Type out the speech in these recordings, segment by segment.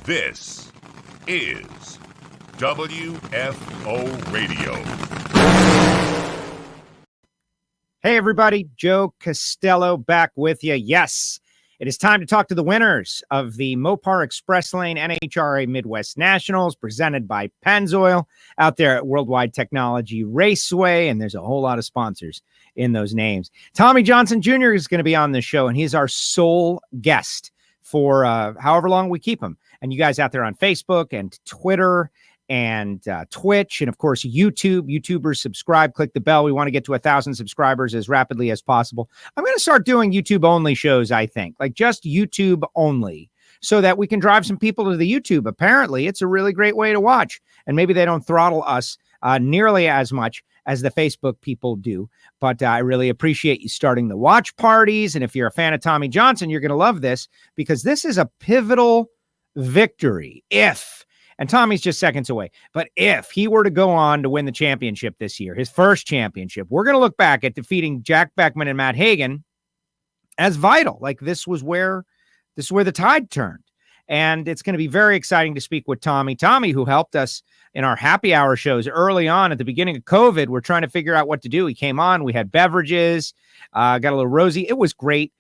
This is WFO Radio. Hey, everybody. Joe Castello back with you. Yes, it is time to talk to the winners of the Mopar Express Lane NHRA Midwest Nationals presented by Pennzoil out there at Worldwide Technology Raceway. And there's a whole lot of sponsors in those names. Tommy Johnson Jr. is going to be on the show, and he's our sole guest for however long we keep him. And you guys out there on Facebook and Twitter and Twitch and, of course, YouTube. YouTubers, subscribe, click the bell. We want to get to 1,000 subscribers as rapidly as possible. I'm going to start doing YouTube-only shows, I think, like just YouTube only, so that we can drive some people to the YouTube. Apparently, it's a really great way to watch, and maybe they don't throttle us nearly as much as the Facebook people do. But I really appreciate you starting the watch parties. And if you're a fan of Tommy Johnson, you're going to love this, because this is a pivotal victory. And Tommy's just seconds away, but if he were to go on to win the championship this year, his first championship, we're going to look back at defeating Jack Beckman and Matt Hagan as vital. Like this was where the tide turned. And it's going to be very exciting to speak with Tommy, who helped us in our happy hour shows early on at the beginning of COVID. We're trying to figure out what to do. He came on, we had beverages, got a little rosy. It was great.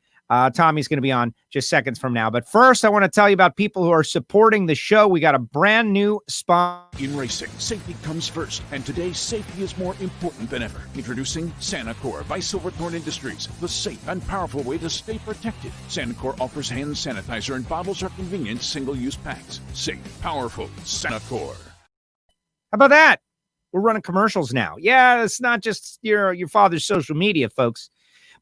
Tommy's going to be on just seconds from now. But first, I want to tell you about people who are supporting the show. We got a brand new sponsor. In racing, safety comes first, and today safety is more important than ever. Introducing Sanacor by Silverthorne Industries, the safe and powerful way to stay protected. Sanacor offers hand sanitizer and bottles are convenient single-use packs. Safe, powerful, Sanacor. How about that? We're running commercials now. Yeah, it's not just your father's social media, folks.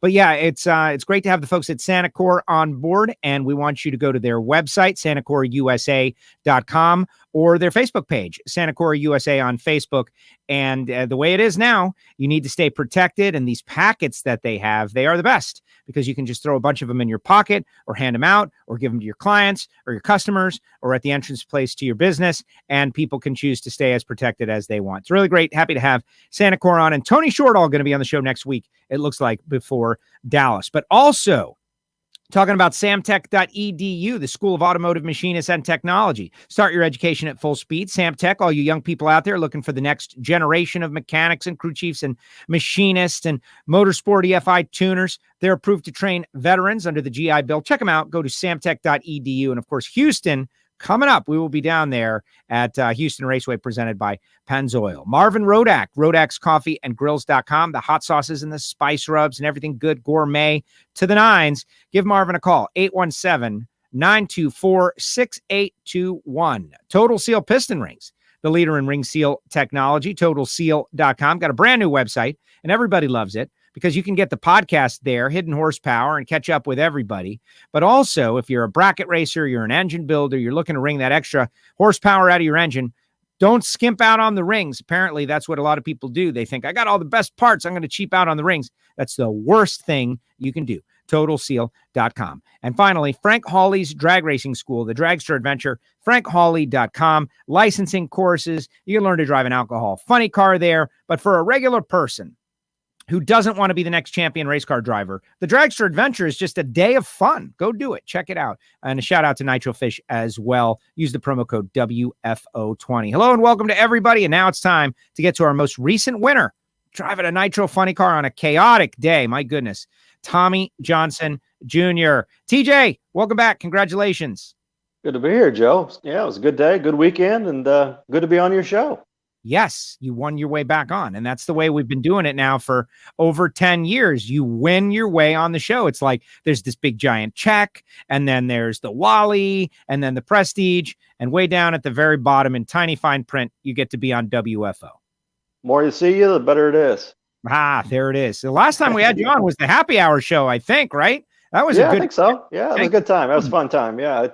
But yeah, it's great to have the folks at Sanacor on board, and we want you to go to their website, SanacorUSA.com, or their Facebook page, Sanacor USA on Facebook. And the way it is now, you need to stay protected, and these packets that they have, they are the best, because you can just throw a bunch of them in your pocket or hand them out or give them to your clients or your customers or at the entrance place to your business, and people can choose to stay as protected as they want. It's really great. Happy to have Sanacor on, and Tony Shortall going to be on the show next week, it looks like, before Dallas. But also talking about samtech.edu, the School of Automotive Machinists and Technology. Start your education at full speed. Samtech, all you young people out there looking for the next generation of mechanics and crew chiefs and machinists and motorsport EFI tuners. They're approved to train veterans under the GI Bill. Check them out. Go to samtech.edu. And, of course, Houston, coming up, we will be down there at Houston Raceway presented by Pennzoil. Marvin Rodak, Rodak'sCoffeeandGrills.com, the hot sauces and the spice rubs and everything good gourmet to the nines. Give Marvin a call, 817-924-6821. Total Seal Piston Rings, the leader in ring seal technology, TotalSeal.com. Got a brand new website, and everybody loves it, because you can get the podcast there, Hidden Horsepower, and catch up with everybody. But also, if you're a bracket racer, you're an engine builder, you're looking to wring that extra horsepower out of your engine, don't skimp out on the rings. Apparently, that's what a lot of people do. They think, I got all the best parts, I'm going to cheap out on the rings. That's the worst thing you can do. TotalSeal.com. And finally, Frank Hawley's Drag Racing School, the Dragster Adventure, FrankHawley.com. Licensing courses. You can learn to drive an alcohol funny car there. But for a regular person who doesn't want to be the next champion race car driver, the Dragster Adventure is just a day of fun. Go do it. Check it out. And a shout out to Nitro Fish as well. Use the promo code WFO20. Hello and welcome to everybody. And now it's time to get to our most recent winner, driving a Nitro funny car on a chaotic day. My goodness. Tommy Johnson Jr. TJ, welcome back. Congratulations. Good to be here, Joe. Yeah, it was a good day, good weekend, and good to be on your show. Yes, you won your way back on. And that's the way we've been doing it now for over 10 years. You win your way on the show. It's like there's this big giant check, and then there's the Wally, and then the Prestige, and way down at the very bottom in tiny fine print, you get to be on WFO. The more you see you, the better it is. Ah, there it is. The last time we had you on was the happy hour show, I think, right? That was I think so. Yeah, it was a good time. That was a fun time. Yeah,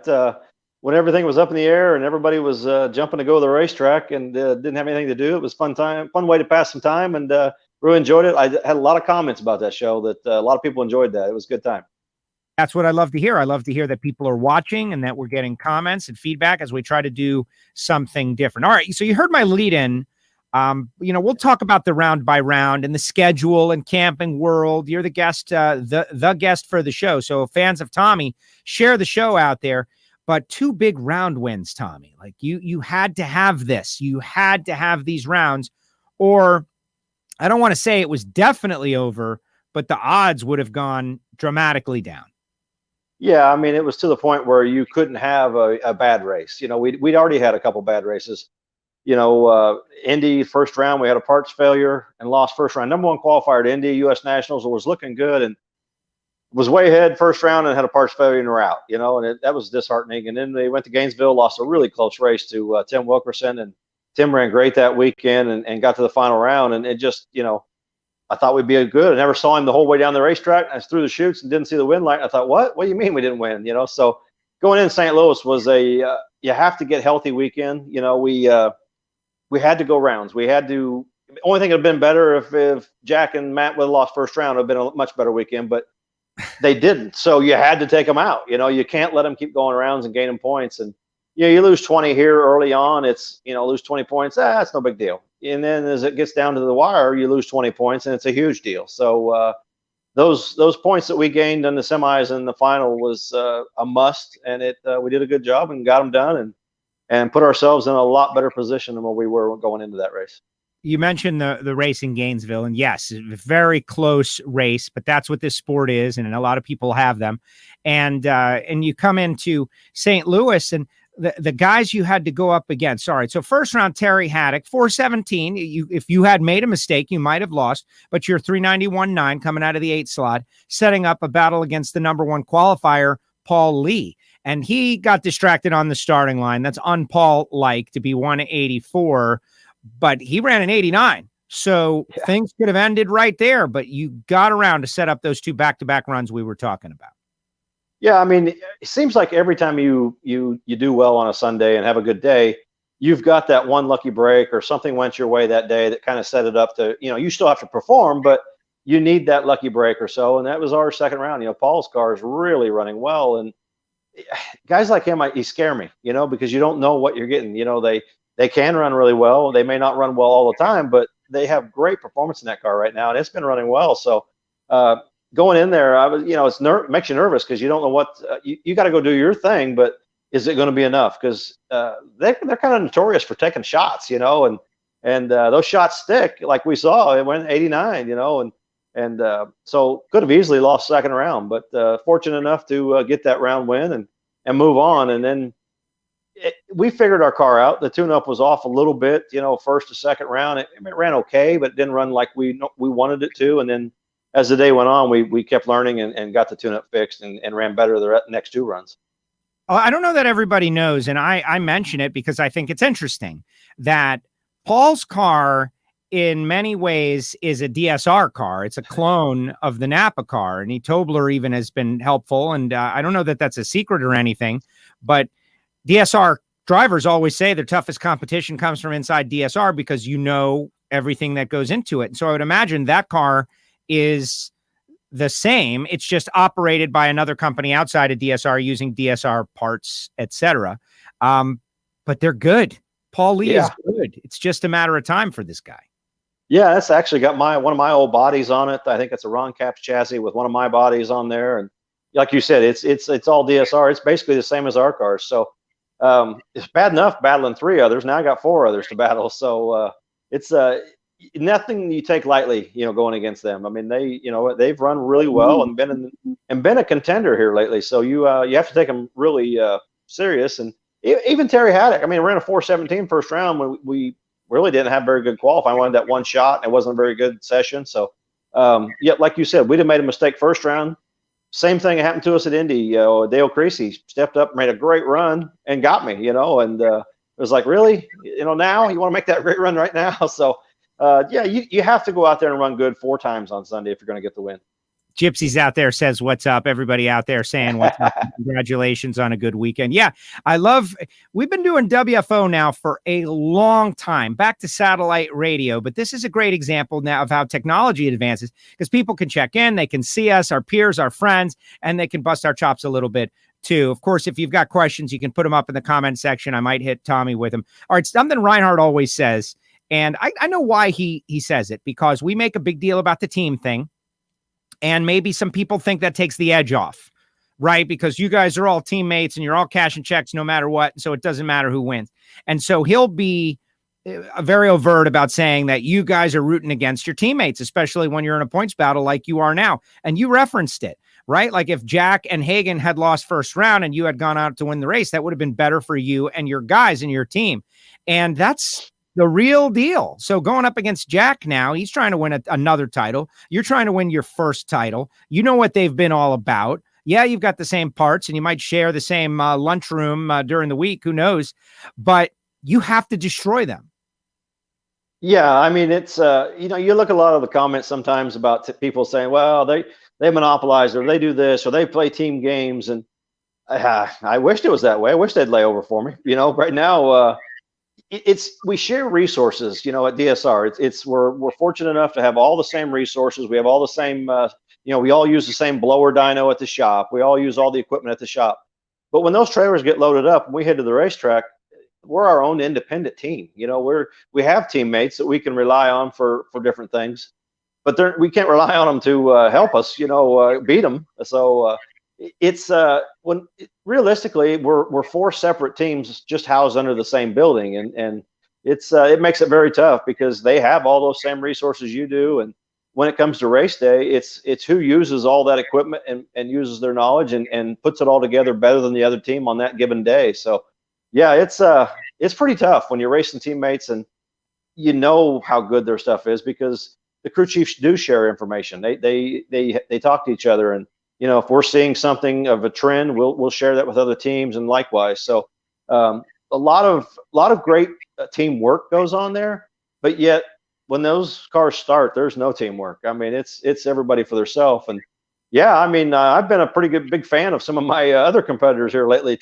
when everything was up in the air and everybody was jumping to go to the racetrack and didn't have anything to do, it was fun way to pass some time, and really enjoyed it. I had a lot of comments about that show that a lot of people enjoyed that. It was a good time. That's what I love to hear. I love to hear that people are watching and that we're getting comments and feedback as we try to do something different. All right, so you heard my lead in. We'll talk about the round by round and the schedule and Camping World. You're the guest, the guest for the show. So fans of Tommy, share the show out there. but 2 big round wins, Tommy. Like you had to have this. You had to have these rounds, or I don't want to say it was definitely over, but the odds would have gone dramatically down. Yeah, I mean, it was to the point where you couldn't have a bad race. We'd already had a couple bad races. Indy first round, we had a parts failure and lost first round. Number 1 qualifier at Indy, U.S. Nationals, was looking good and was way ahead first round and had a parts failure in a route, and that was disheartening. And then they went to Gainesville, lost a really close race to Tim Wilkerson, and Tim ran great that weekend and got to the final round. And it just, I thought we'd be good. I never saw him the whole way down the racetrack. I was through the chutes and didn't see the win light. I thought, what do you mean we didn't win? So going in St. Louis was you have to get healthy weekend. We had to go rounds. We had to. The only thing that would have been better if Jack and Matt would have lost first round, it would have been a much better weekend, but they didn't. So you had to take them out. You can't let them keep going rounds and gaining points. And you lose 20 here early on. It's lose 20 points. That's no big deal. And then as it gets down to the wire, you lose 20 points, and it's a huge deal. So those points that we gained in the semis and the final was a must, and we did a good job and got them done and put ourselves in a lot better position than what we were going into that race. You mentioned the race in Gainesville, and yes, a very close race, but that's what this sport is, and a lot of people have them. And you come into St. Louis, and the guys you had to go up against. All right, so first round, Terry Haddock, 417. If you had made a mistake, you might have lost, but you're 391.9 coming out of the 8 slot, setting up a battle against the number 1 qualifier, Paul Lee. And he got distracted on the starting line. That's un-Paul-like to be 184, but he ran an 89. So things could have ended right there, but you got around to set up those 2 back-to-back runs we were talking about. Yeah, I mean, it seems like every time you do well on a Sunday and have a good day, you've got that one lucky break or something went your way that day that kind of set it up to, you still have to perform, but you need that lucky break or so. And that was our second round. Paul's car is really running well. And guys like him, he scare me, because you don't know what you're getting. They can run really well. They may not run well all the time, but they have great performance in that car right now, and it's been running well. So going in there, I was, it makes you nervous because you don't know what you got to go do your thing, but is it going to be enough? Because they're kind of notorious for taking shots, and those shots stick, like we saw. It went 89, and so could have easily lost second round, but fortunate enough to get that round win and move on. And then we figured our car out. The tune-up was off a little bit, first to second round. It ran okay, but it didn't run like we wanted it to. And then as the day went on, we kept learning and got the tune-up fixed and ran better the next 2 runs. I don't know that everybody knows, and I mention it because I think it's interesting that Paul's car in many ways is a DSR car. It's a clone of the Napa car, and Tobler even has been helpful. And I don't know that that's a secret or anything, but DSR drivers always say their toughest competition comes from inside DSR because everything that goes into it. And so I would imagine that car is the same. It's just operated by another company outside of DSR using DSR parts, etc. But they're good. Paul Lee is good. It's just a matter of time for this guy. Yeah, that's actually got one of my old bodies on it. I think it's a Ron Capps chassis with one of my bodies on there. And like you said, it's all DSR. It's basically the same as our cars. So it's bad enough battling 3 others. Now I got 4 others to battle. So it's nothing you take lightly, going against them. I mean, they've run really well and been a contender here lately. So you have to take them really serious. And even Terry Haddock, I mean, ran a 417 first round when we really didn't have very good qualifying. I wanted that one shot, and it wasn't a very good session. So like you said, we'd have made a mistake first round. Same thing happened to us at Indy. Dale Creasy stepped up, made a great run, and got me. And it was like, really, now you want to make that great run right now? So you have to go out there and run good 4 times on Sunday if you're going to get the win. Gypsy's out there says, what's up? Everybody out there saying what's up. Congratulations on a good weekend. Yeah, we've been doing WFO now for a long time, back to satellite radio, but this is a great example now of how technology advances because people can check in, they can see us, our peers, our friends, and they can bust our chops a little bit too. Of course, if you've got questions, you can put them up in the comment section. I might hit Tommy with them. All right, something Reinhardt always says, and I know why he says it, because we make a big deal about the team thing. And maybe some people think that takes the edge off. right? Because you guys are all teammates and you're all cashing checks no matter what. So it doesn't matter who wins. And so he'll be very overt about saying that you guys are rooting against your teammates, especially when you're in a points battle like you are now. And you referenced it, right? Like if Jack and Hagan had lost first round and you had gone out to win the race, that would have been better for you and your guys and your team. And that's the real deal. So going up against Jack now, he's trying to win another title. You're trying to win your first title. You know what they've been all about. Yeah, you've got the same parts and you might share the same lunchroom during the week. Who knows? But you have to destroy them. Yeah, I mean, it's you look at a lot of the comments sometimes about people saying, well, they monopolize or they do this or they play team games, and I wished it was that way. I wish they'd lay over for me. Right now we share resources. At DSR, we're fortunate enough to have all the same resources. We have all the same. We all use the same blower dyno at the shop. We all use all the equipment at the shop. But when those trailers get loaded up and we head to the racetrack, we're our own independent team. We have teammates that we can rely on for different things, but we can't rely on them to help us, beat them. So it's realistically, we're four separate teams just housed under the same building. And it makes it very tough because they have all those same resources you do. And when it comes to race day, it's who uses all that equipment and uses their knowledge and puts it all together better than the other team on that given day. So yeah, it's pretty tough when you're racing teammates and you know how good their stuff is because the crew chiefs do share information. They talk to each other, and if we're seeing something of a trend, we'll share that with other teams and likewise. So a lot of great teamwork goes on there, but yet when those cars start, there's no teamwork. I mean, it's everybody for themselves. And yeah, I mean, I've been a pretty big fan of some of my other competitors here lately,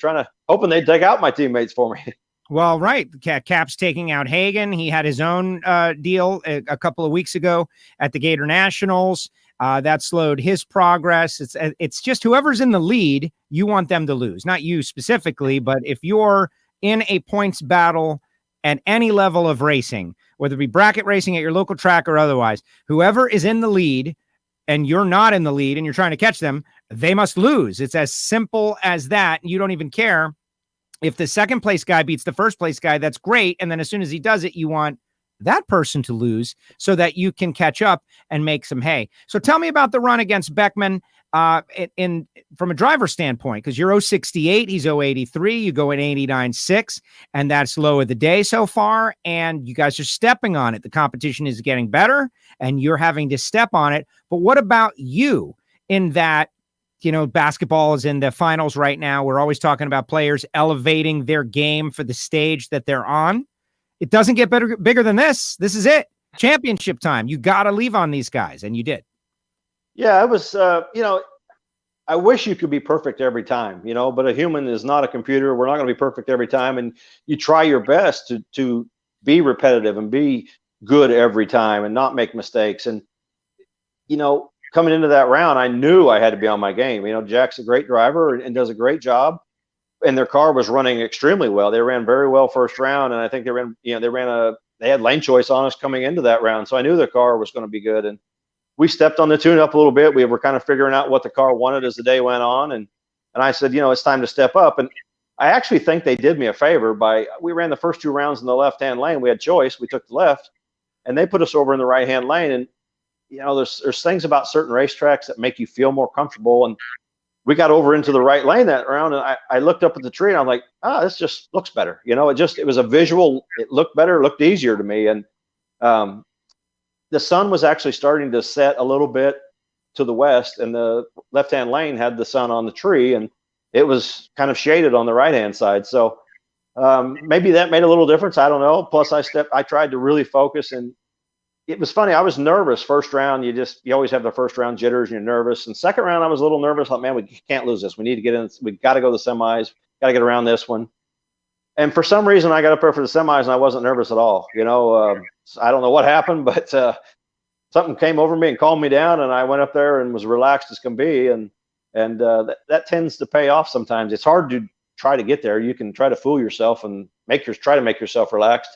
hoping they'd take out my teammates for me. Well, right. Cap's taking out Hagan. He had his own deal a couple of weeks ago at the Gator Nationals. That slowed his progress. It's just whoever's in the lead, you want them to lose. Not you specifically, but if you're in a points battle at any level of racing, whether it be bracket racing at your local track or otherwise, whoever is in the lead and you're not in the lead and you're trying to catch them, they must lose. It's as simple as that. You don't even care if the second place guy beats the first place guy. That's great. And then as soon as he does it, you want that person to lose so that you can catch up and make some hay. So tell me about the run against Beckman from a driver standpoint, because you're 068, he's 083, you go in 89.6, and that's low of the day so far. And you guys are stepping on it. The competition is getting better and you're having to step on it. But what about you in that? Basketball is in the finals right now. We're always talking about players elevating their game for the stage that they're on. It doesn't get bigger than this. This is it. Championship time. You got to leave on these guys, and you did. Yeah, it was, I wish you could be perfect every time, but a human is not a computer. We're not going to be perfect every time. And you try your best to be repetitive and be good every time and not make mistakes. And, coming into that round, I knew I had to be on my game. Jack's a great driver and does a great job. And their car was running extremely well. They ran very well first round. And I think they had lane choice on us coming into that round. So I knew their car was going to be good. And we stepped on the tune up a little bit. We were kind of figuring out what the car wanted as the day went on. And I said, it's time to step up. And I actually think they did me a favor we ran the first two rounds in the left-hand lane. We had choice. We took the left and they put us over in the right-hand lane. And, there's things about certain racetracks that make you feel more comfortable. And we got over into the right lane that round. And I looked up at the tree and I'm like, this just looks better. It was a visual. It looked better, looked easier to me. And, the sun was actually starting to set a little bit to the west, and the left-hand lane had the sun on the tree, and it was kind of shaded on the right-hand side. So maybe that made a little difference. I don't know. Plus, I tried to really focus, and it was funny. I was nervous first round. You always have the first round jitters, and you're nervous. And second round, I was a little nervous. Like, man, we can't lose this. We need to get in. We got to go to the semis. Got to get around this one. And for some reason, I got up there for the semis, and I wasn't nervous at all. I don't know what happened, but something came over me and calmed me down, and I went up there and was relaxed as can be. And that tends to pay off sometimes. It's hard to try to get there. You can try to fool yourself and try to make yourself relaxed,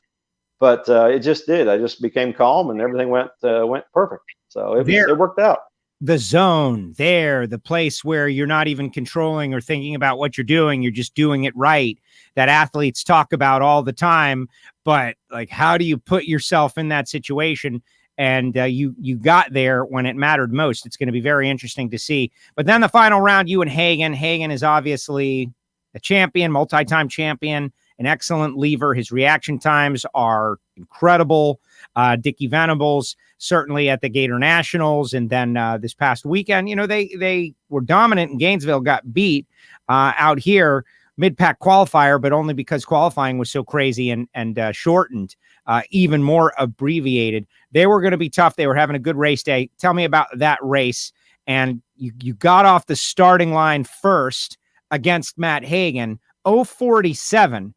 but it just did. I just became calm, and everything went perfect. So it worked out. the zone there, the place where you're not even controlling or thinking about what you're doing. You're just doing it right, that athletes talk about all the time. But like, how do you put yourself in that situation? And you got there when it mattered most. It's going to be very interesting to see. But then the final round, you and Hagen. Hagen is obviously a champion, multi-time champion, an excellent lever. His reaction times are incredible. Dickie Venables, certainly at the Gator Nationals. And then this past weekend, they were dominant in Gainesville, got beat out here, mid-pack qualifier, but only because qualifying was so crazy and shortened, even more abbreviated. They were going to be tough. They were having a good race day. Tell me about that race. And you got off the starting line first against Matt Hagen, 047.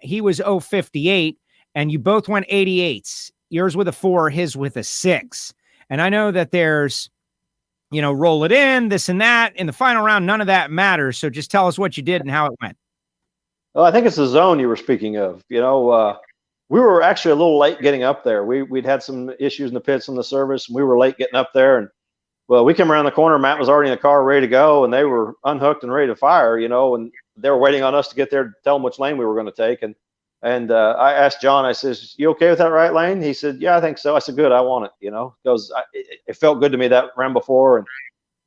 He was 058, and you both went 88s. Yours with a 4, his with a 6. And I know that there's, roll it in, this and that. In the final round, none of that matters. So just tell us what you did and how it went. Well, I think it's the zone you were speaking of. We were actually a little late getting up there. We'd had some issues in the pits on the service, and we were late getting up there. And well, we came around the corner. Matt was already in the car, ready to go, and they were unhooked and ready to fire. And they were waiting on us to get there to tell them which lane we were going to take. And I asked John, I says, "You okay with that right lane?" He said, "Yeah, I think so." I said, "Good, I want it." Because it felt good to me that ran before.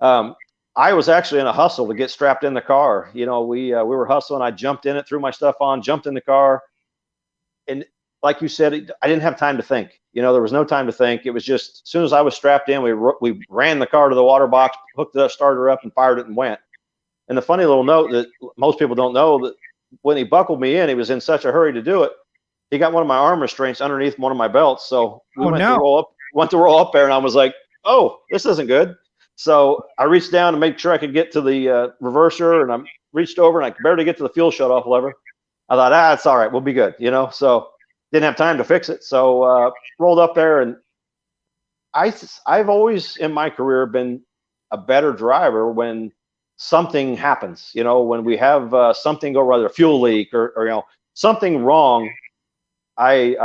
And I was actually in a hustle to get strapped in the car. We were hustling. I jumped in it, threw my stuff on, jumped in the car, and like you said, I didn't have time to think. There was no time to think. It was just as soon as I was strapped in, we ran the car to the water box, hooked it up, started her up, and fired it and went. And the funny little note that most people don't know, that when he buckled me in, he was in such a hurry to do it. He got one of my arm restraints underneath one of my belts. So we went to roll up there, and I was like, "Oh, this isn't good." So I reached down to make sure I could get to the reverser, and I reached over and I could barely get to the fuel shutoff lever. I thought, it's all right, we'll be good, So didn't have time to fix it. So rolled up there, and I've always in my career been a better driver when something happens. When we have something go wrong, a fuel leak or something wrong. I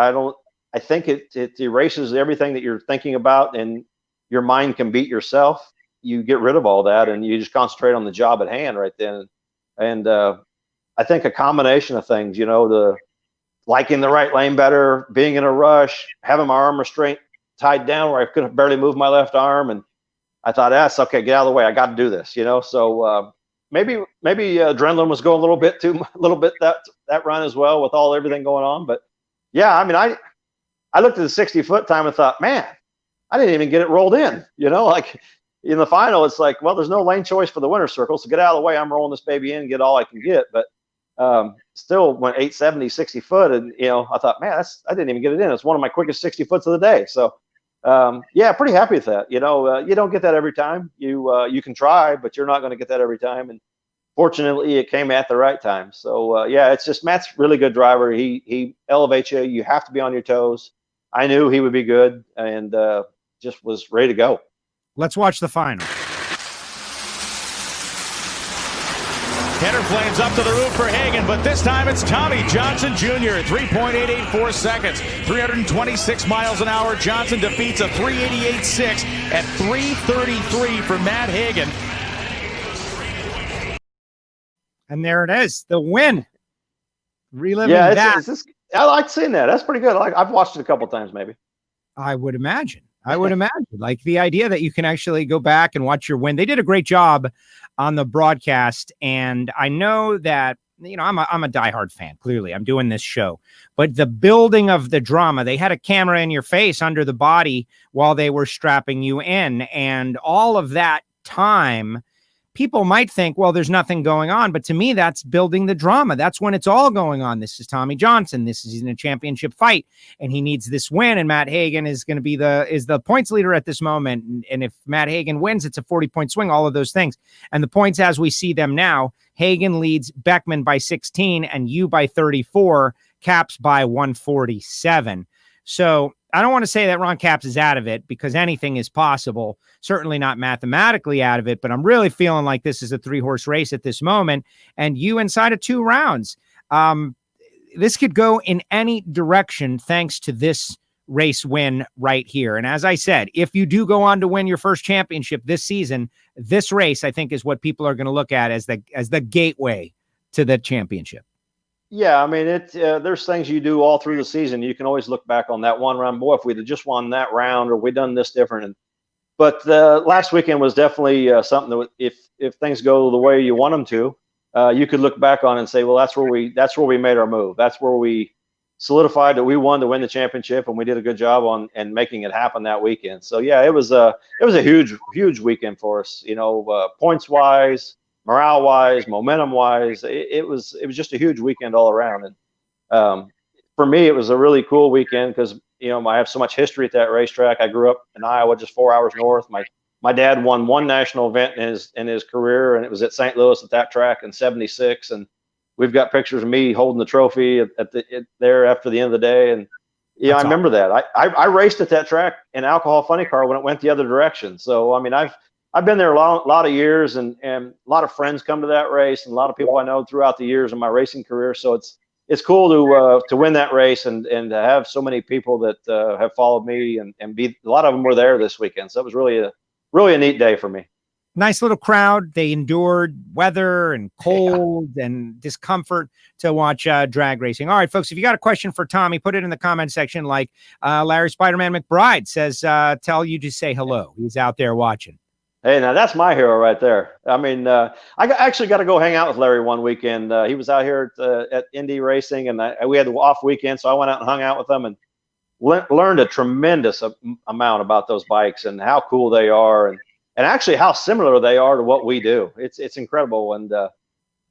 think it erases everything that you're thinking about, and your mind can beat yourself. You get rid of all that, and you just concentrate on the job at hand right then. And I think a combination of things, the liking the right lane better, being in a rush, having my arm restraint tied down where I could barely move my left arm, and I thought, that's okay, get out of the way. I got to do this, So maybe adrenaline was going a little bit that run as well with everything going on. But yeah, I looked at the 60-foot time and thought, man, I didn't even get it rolled in. Like in the final, it's like, well, there's no lane choice for the winner's circle, so get out of the way. I'm rolling this baby in and get all I can get. But still went 870, 60 foot, and I thought, man, I didn't even get it in. It's one of my quickest 60 foots of the day. So. Yeah, pretty happy with that. You don't get that every time. You can try, but you're not going to get that every time. And fortunately, it came at the right time. So yeah, it's just Matt's really good driver. He elevates you. You have to be on your toes. I knew he would be good, and just was ready to go. Let's watch the final. Header flames up to the roof for Hagen, but this time it's Tommy Johnson Jr. 3.884 seconds, 326 miles an hour. Johnson defeats a 388.6 at 3:33 for Matt Hagen. And there it is, the win. Reliving that. I like seeing that. That's pretty good. I've watched it a couple times, maybe. I would imagine. Like the idea that you can actually go back and watch your win. They did a great job on the broadcast. And I know that, I'm a diehard fan. Clearly, I'm doing this show. But the building of the drama, they had a camera in your face under the body while they were strapping you in. And all of that time, people might think, well, there's nothing going on. But to me, that's building the drama. That's when it's all going on. This is Tommy Johnson. This is in a championship fight, and he needs this win. And Matt Hagen is going to be the points leader at this moment. And if Matt Hagen wins, it's a 40-point swing, all of those things. And the points as we see them now, Hagen leads Beckman by 16 and you by 34, Caps by 147. So I don't want to say that Ron Capps is out of it, because anything is possible. Certainly not mathematically out of it, but I'm really feeling like this is a 3-horse race at this moment. And you inside of 2 rounds, this could go in any direction thanks to this race win right here. And as I said, if you do go on to win your first championship this season, this race, I think, is what people are going to look at as the gateway to the championship. Yeah, I mean, there's things you do all through the season. You can always look back on that one round. Boy, if we'd have just won that round, or we done this different. But last weekend was definitely something that if things go the way you want them to, you could look back on and say, well, that's where we made our move. That's where we solidified that we won to win the championship, and we did a good job on and making it happen that weekend. So yeah, it was a huge weekend for us. Points wise, morale wise, momentum wise, it was just a huge weekend all around. And for me, it was a really cool weekend because I have so much history at that racetrack. I grew up in Iowa, just 4 hours north. My dad won one national event in his career, and it was at St. Louis at that track in '76. And we've got pictures of me holding the trophy there after the end of the day. And I remember that. I raced at that track in alcohol funny car when it went the other direction. So I mean, I've been there a lot of years, and a lot of friends come to that race, and a lot of people I know throughout the years of my racing career. So it's cool to win that race and to have so many people that have followed me and a lot of them were there this weekend. So it was really a neat day for me. Nice little crowd. They endured weather and cold and discomfort to watch drag racing. All right, folks, if you got a question for Tommy, put it in the comment section. Like Larry Spider-Man McBride says, tell you to say hello. He's out there watching. Hey, now that's my hero right there. I mean, I actually got to go hang out with Larry one weekend. He was out here at Indy Racing, and we had the off weekend, so I went out and hung out with him and learned a tremendous amount about those bikes and how cool they are, and actually how similar they are to what we do. It's incredible, and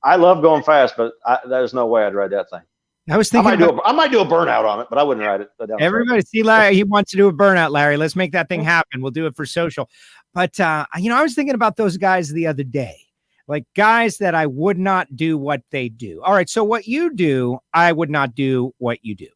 I love going fast, but there's no way I'd ride that thing. I was thinking I might do a burnout on it, but I wouldn't ride it. Everybody see Larry. He wants to do a burnout, Larry. Let's make that thing happen. We'll do it for social. But, I was thinking about those guys the other day, like guys that I would not do what they do. All right. So what you do, I would not do what you do.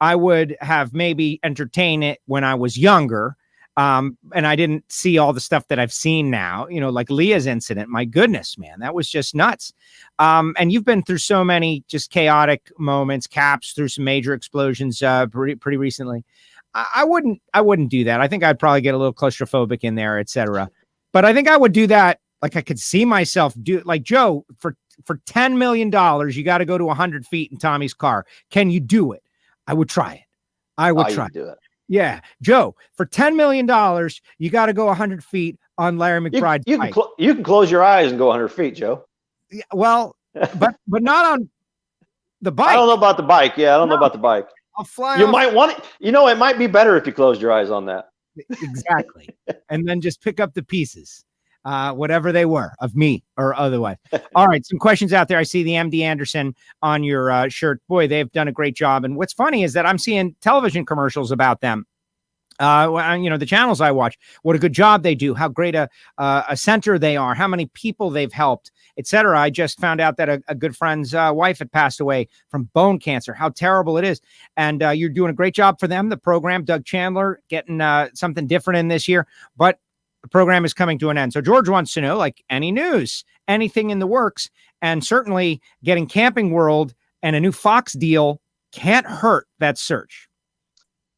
I would have maybe entertained it when I was younger. And I didn't see all the stuff that I've seen now, like Leah's incident. My goodness, man, that was just nuts. And you've been through so many just chaotic moments, Caps through some major explosions pretty recently. I wouldn't do that. I think I'd probably get a little claustrophobic in there, etc. But I think I would do that. Like I could see myself do like Joe for $10 million. You got to go to 100 feet in Tommy's car. Can you do it? I would try it. I would try to do it. Yeah. Joe, for $10 million, you got to go 100 feet on Larry McBride's bike. You can close your eyes and go 100 feet, Joe. Yeah, well, but not on the bike. I don't know about the bike. Yeah, I don't know about the bike. I'll fly. You might want it. It might be better if you closed your eyes on that. Exactly. And then just pick up the pieces, whatever they were, of me or otherwise. All right. Some questions out there. I see the MD Anderson on your shirt. Boy, they've done a great job. And what's funny is that I'm seeing television commercials about them. The channels I watch, what a good job they do, how great a center they are, how many people they've helped, etc. I just found out that a good friend's wife had passed away from bone cancer, how terrible it is. And you're doing a great job for them. The program, Doug Chandler, getting something different in this year, but the program is coming to an end. So George wants to know, like, any news, anything in the works, and certainly getting Camping World and a new Fox deal can't hurt that search.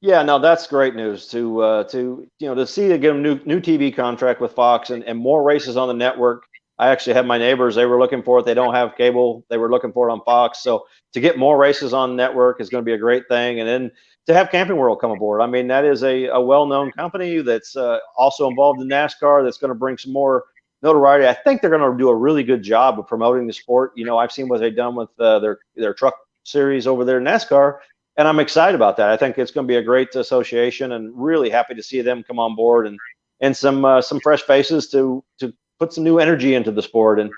Yeah, no, that's great news to see to get a new TV contract with Fox and more races on the network. I actually had my neighbors, they were looking for it. They don't have cable. They were looking for it on Fox. So to get more races on network is going to be a great thing. And then to have Camping World come aboard. I mean, that is a well-known company that's also involved in NASCAR that's going to bring some more notoriety. I think they're going to do a really good job of promoting the sport. I've seen what they've done with their truck series over there in NASCAR. And I'm excited about that. I think it's going to be a great association, and really happy to see them come on board and some fresh faces to put some new energy into the sport. And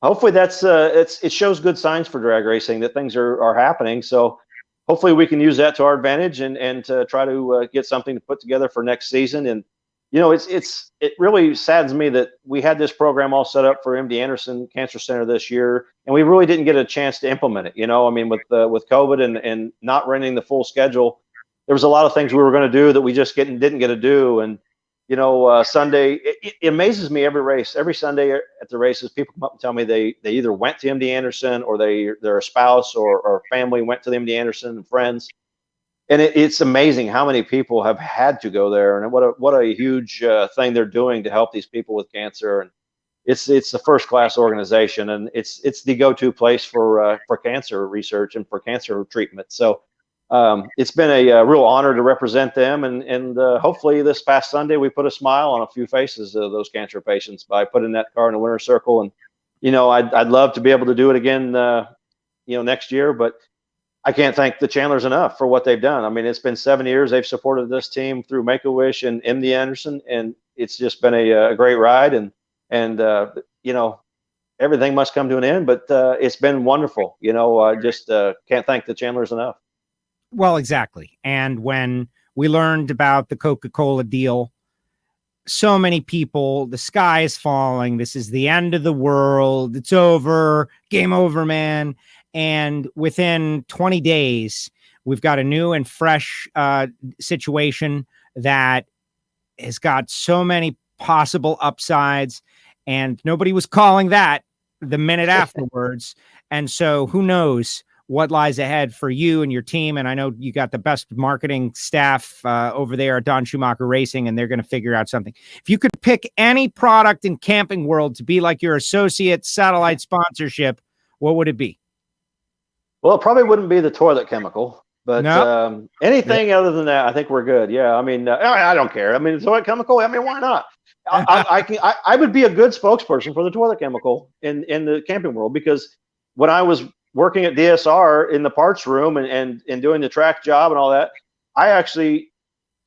hopefully it shows good signs for drag racing that things are happening. So hopefully we can use that to our advantage and to try to get something to put together for next season. And it really saddens me that we had this program all set up for MD Anderson Cancer Center this year, and we really didn't get a chance to implement it. I mean, with COVID and not running the full schedule, there was a lot of things we were going to do that we just didn't get to do. And Sunday, it amazes me every Sunday at the races, people come up and tell me they either went to MD Anderson or their spouse or family went to the MD Anderson and friends. and it's amazing how many people have had to go there, and what a huge thing they're doing to help these people with cancer. And it's a first class organization, and it's the go-to place for cancer research and for cancer treatment. So it's been a real honor to represent them, and hopefully this past Sunday we put a smile on a few faces of those cancer patients by putting that car in the winner's circle. And I'd love to be able to do it again next year, but I can't thank the Chandlers enough for what they've done. I mean, it's been 7 years they've supported this team through Make-A-Wish and MD Anderson, and it's just been a great ride. And everything must come to an end, but it's been wonderful. I just can't thank the Chandlers enough. Well, exactly. And when we learned about the Coca-Cola deal, so many people, the sky is falling. This is the end of the world. It's over. Game over, man. And within 20 days, we've got a new and fresh situation that has got so many possible upsides, and nobody was calling that the minute afterwards. And so who knows what lies ahead for you and your team. And I know you got the best marketing staff over there at Don Schumacher Racing, and they're going to figure out something. If you could pick any product in Camping World to be like your associate satellite sponsorship, what would it be? Well, it probably wouldn't be the toilet chemical, but no. Anything other than that, I think we're good. Yeah, I mean, I don't care. I mean, the toilet chemical. I mean, why not? I would be a good spokesperson for the toilet chemical in the Camping World, because when I was working at DSR in the parts room and doing the track job and all that, I actually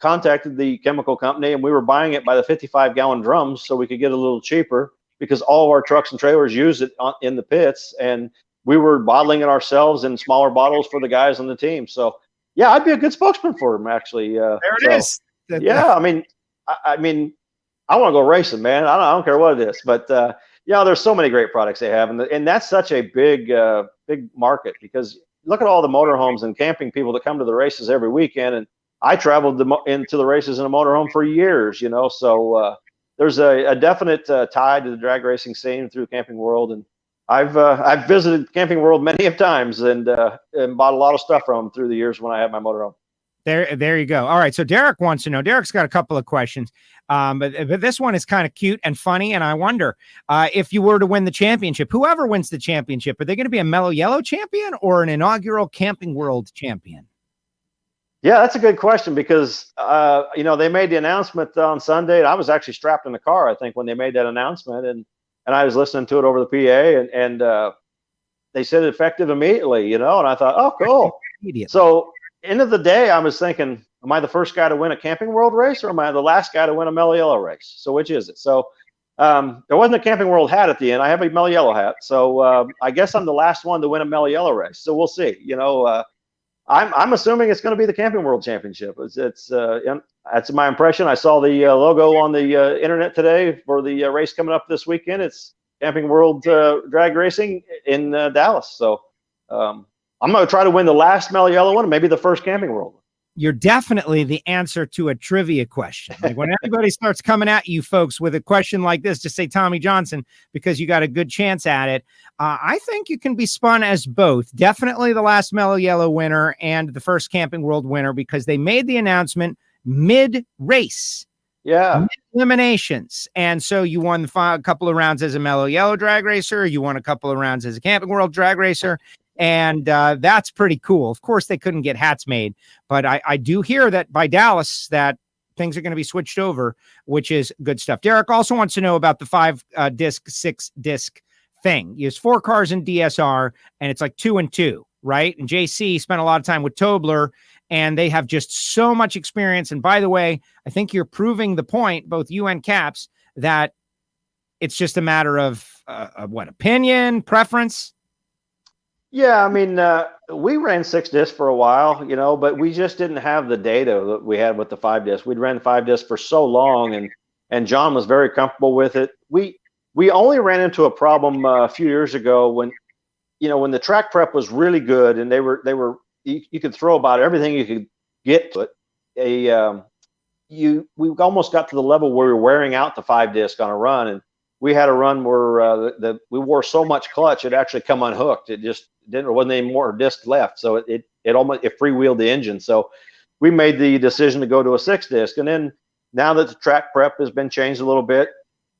contacted the chemical company, and we were buying it by the 55-gallon drums so we could get a little cheaper, because all of our trucks and trailers use it in the pits, and we were bottling it ourselves in smaller bottles for the guys on the team. So yeah, I'd be a good spokesman for them, actually. There it is. Yeah, I mean, I want to go racing, man. I don't care what it is, but there's so many great products they have, and that's such a big market, because look at all the motorhomes and camping people that come to the races every weekend. And I traveled into the races in a motorhome for years, So there's a definite tie to the drag racing scene through Camping World, and I've visited Camping World many times and bought a lot of stuff from them through the years when I had my motorhome. There you go. All right. So Derek wants to know. Derek's got a couple of questions, but this one is kind of cute and funny. And I wonder if you were to win the championship, whoever wins the championship, are they going to be a Mellow Yellow champion or an inaugural Camping World champion? Yeah, that's a good question, because they made the announcement on Sunday. And I was actually strapped in the car, I think, when they made that announcement, and I was listening to it over the PA, and they said it effective immediately, and I thought, oh, cool. So end of the day, I was thinking, am I the first guy to win a Camping World race, or am I the last guy to win a Mellow Yellow race? So which is it? So there wasn't a Camping World hat at the end. I have a Mellow Yellow hat. So I guess I'm the last one to win a Mellow Yellow race. So we'll see. I'm assuming it's going to be the Camping World Championship. That's my impression. I saw the logo on the internet today for the race coming up this weekend. It's Camping World Drag Racing in Dallas. So I'm going to try to win the last Mellow Yellow one, and maybe the first Camping World one. You're definitely the answer to a trivia question. Like when everybody starts coming at you folks with a question like this, just say Tommy Johnson, because you got a good chance at it. I think you can be spun as both. Definitely the last Mellow Yellow winner and the first Camping World winner, because they made the announcement mid-race. Yeah. Eliminations. And so you won a couple of rounds as a Mellow Yellow drag racer. You won a couple of rounds as a Camping World drag racer. And that's pretty cool. Of course, they couldn't get hats made, but I do hear that by Dallas that things are going to be switched over, which is good stuff. Derek also wants to know about the 5-disc, 6-disc thing. He has 4 cars in DSR, and it's like 2 and 2, right? And JC spent a lot of time with Tobler, and they have just so much experience. And by the way, I think you're proving the point, both you and Caps, that it's just a matter of what, opinion, preference? Yeah, I mean, we ran 6-disc for a while, but we just didn't have the data that we had with the 5-disc. We'd ran 5-disc for so long, and John was very comfortable with it. We only ran into a problem a few years ago when the track prep was really good, and you could throw about everything you could get to it. We almost got to the level where we were wearing out the 5-disc on a run, and we had a run where we wore so much clutch it actually come unhooked. There wasn't any more disc left, so it freewheeled the engine. So we made the decision to go to a 6-disc. And then now that the track prep has been changed a little bit,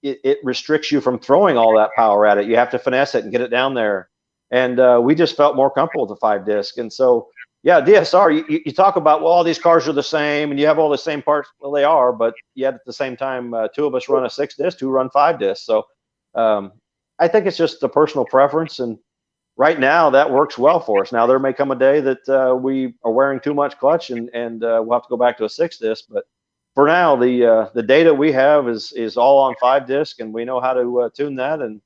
it restricts you from throwing all that power at it. You have to finesse it and get it down there. And we just felt more comfortable with the 5-disc. And so, yeah, DSR, you talk about, well, all these cars are the same and you have all the same parts. Well, they are, but yet at the same time, 2 of us run a 6-disc, 2 run 5-disc. So I think it's just the personal preference. And right now that works well for us. Now there may come a day that we are wearing too much clutch and we'll have to go back to a 6-disc. But for now, the data we have is all on 5-disc, and we know how to tune that. And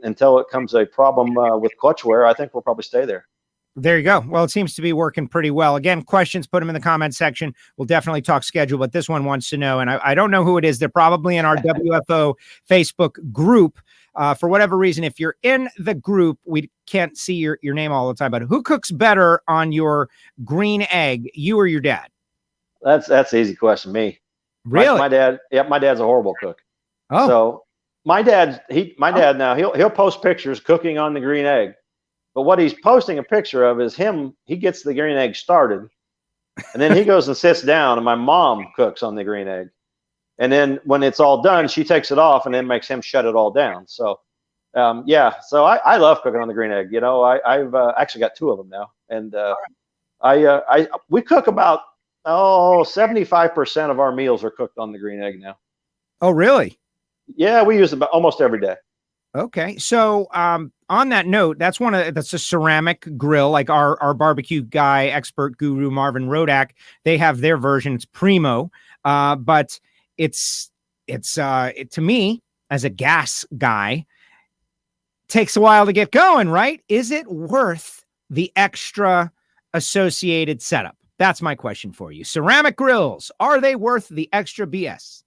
until it comes a problem with clutch wear, I think we'll probably stay there. There you go. Well, it seems to be working pretty well. Again, questions, put them in the comment section. We'll definitely talk schedule, but this one wants to know, and I don't know who it is. They're probably in our WFO Facebook group. For whatever reason, if you're in the group, we can't see your name all the time, but who cooks better on your green egg, you or your dad? That's an easy question. Me. Really? My dad. Yep. My dad's a horrible cook. Oh, so my dad now he'll post pictures cooking on the green egg, but what he's posting a picture of is him. He gets the green egg started, and then he goes and sits down, and my mom cooks on the green egg. And then when it's all done, she takes it off and then makes him shut it all down. So, yeah. So I love cooking on the green egg. You know, I've actually got 2 of them now, and we cook about 75% of our meals are cooked on the green egg now. Oh, really? Yeah, we use it almost every day. Okay. So, on that note, that's a ceramic grill, like our barbecue guy, expert guru, Marvin Rodak. They have their version. It's Primo. But it's to me, as a gas guy, takes a while to get going, right? Is it worth the extra associated setup? That's my question for you. Ceramic grills, are they worth the extra BS?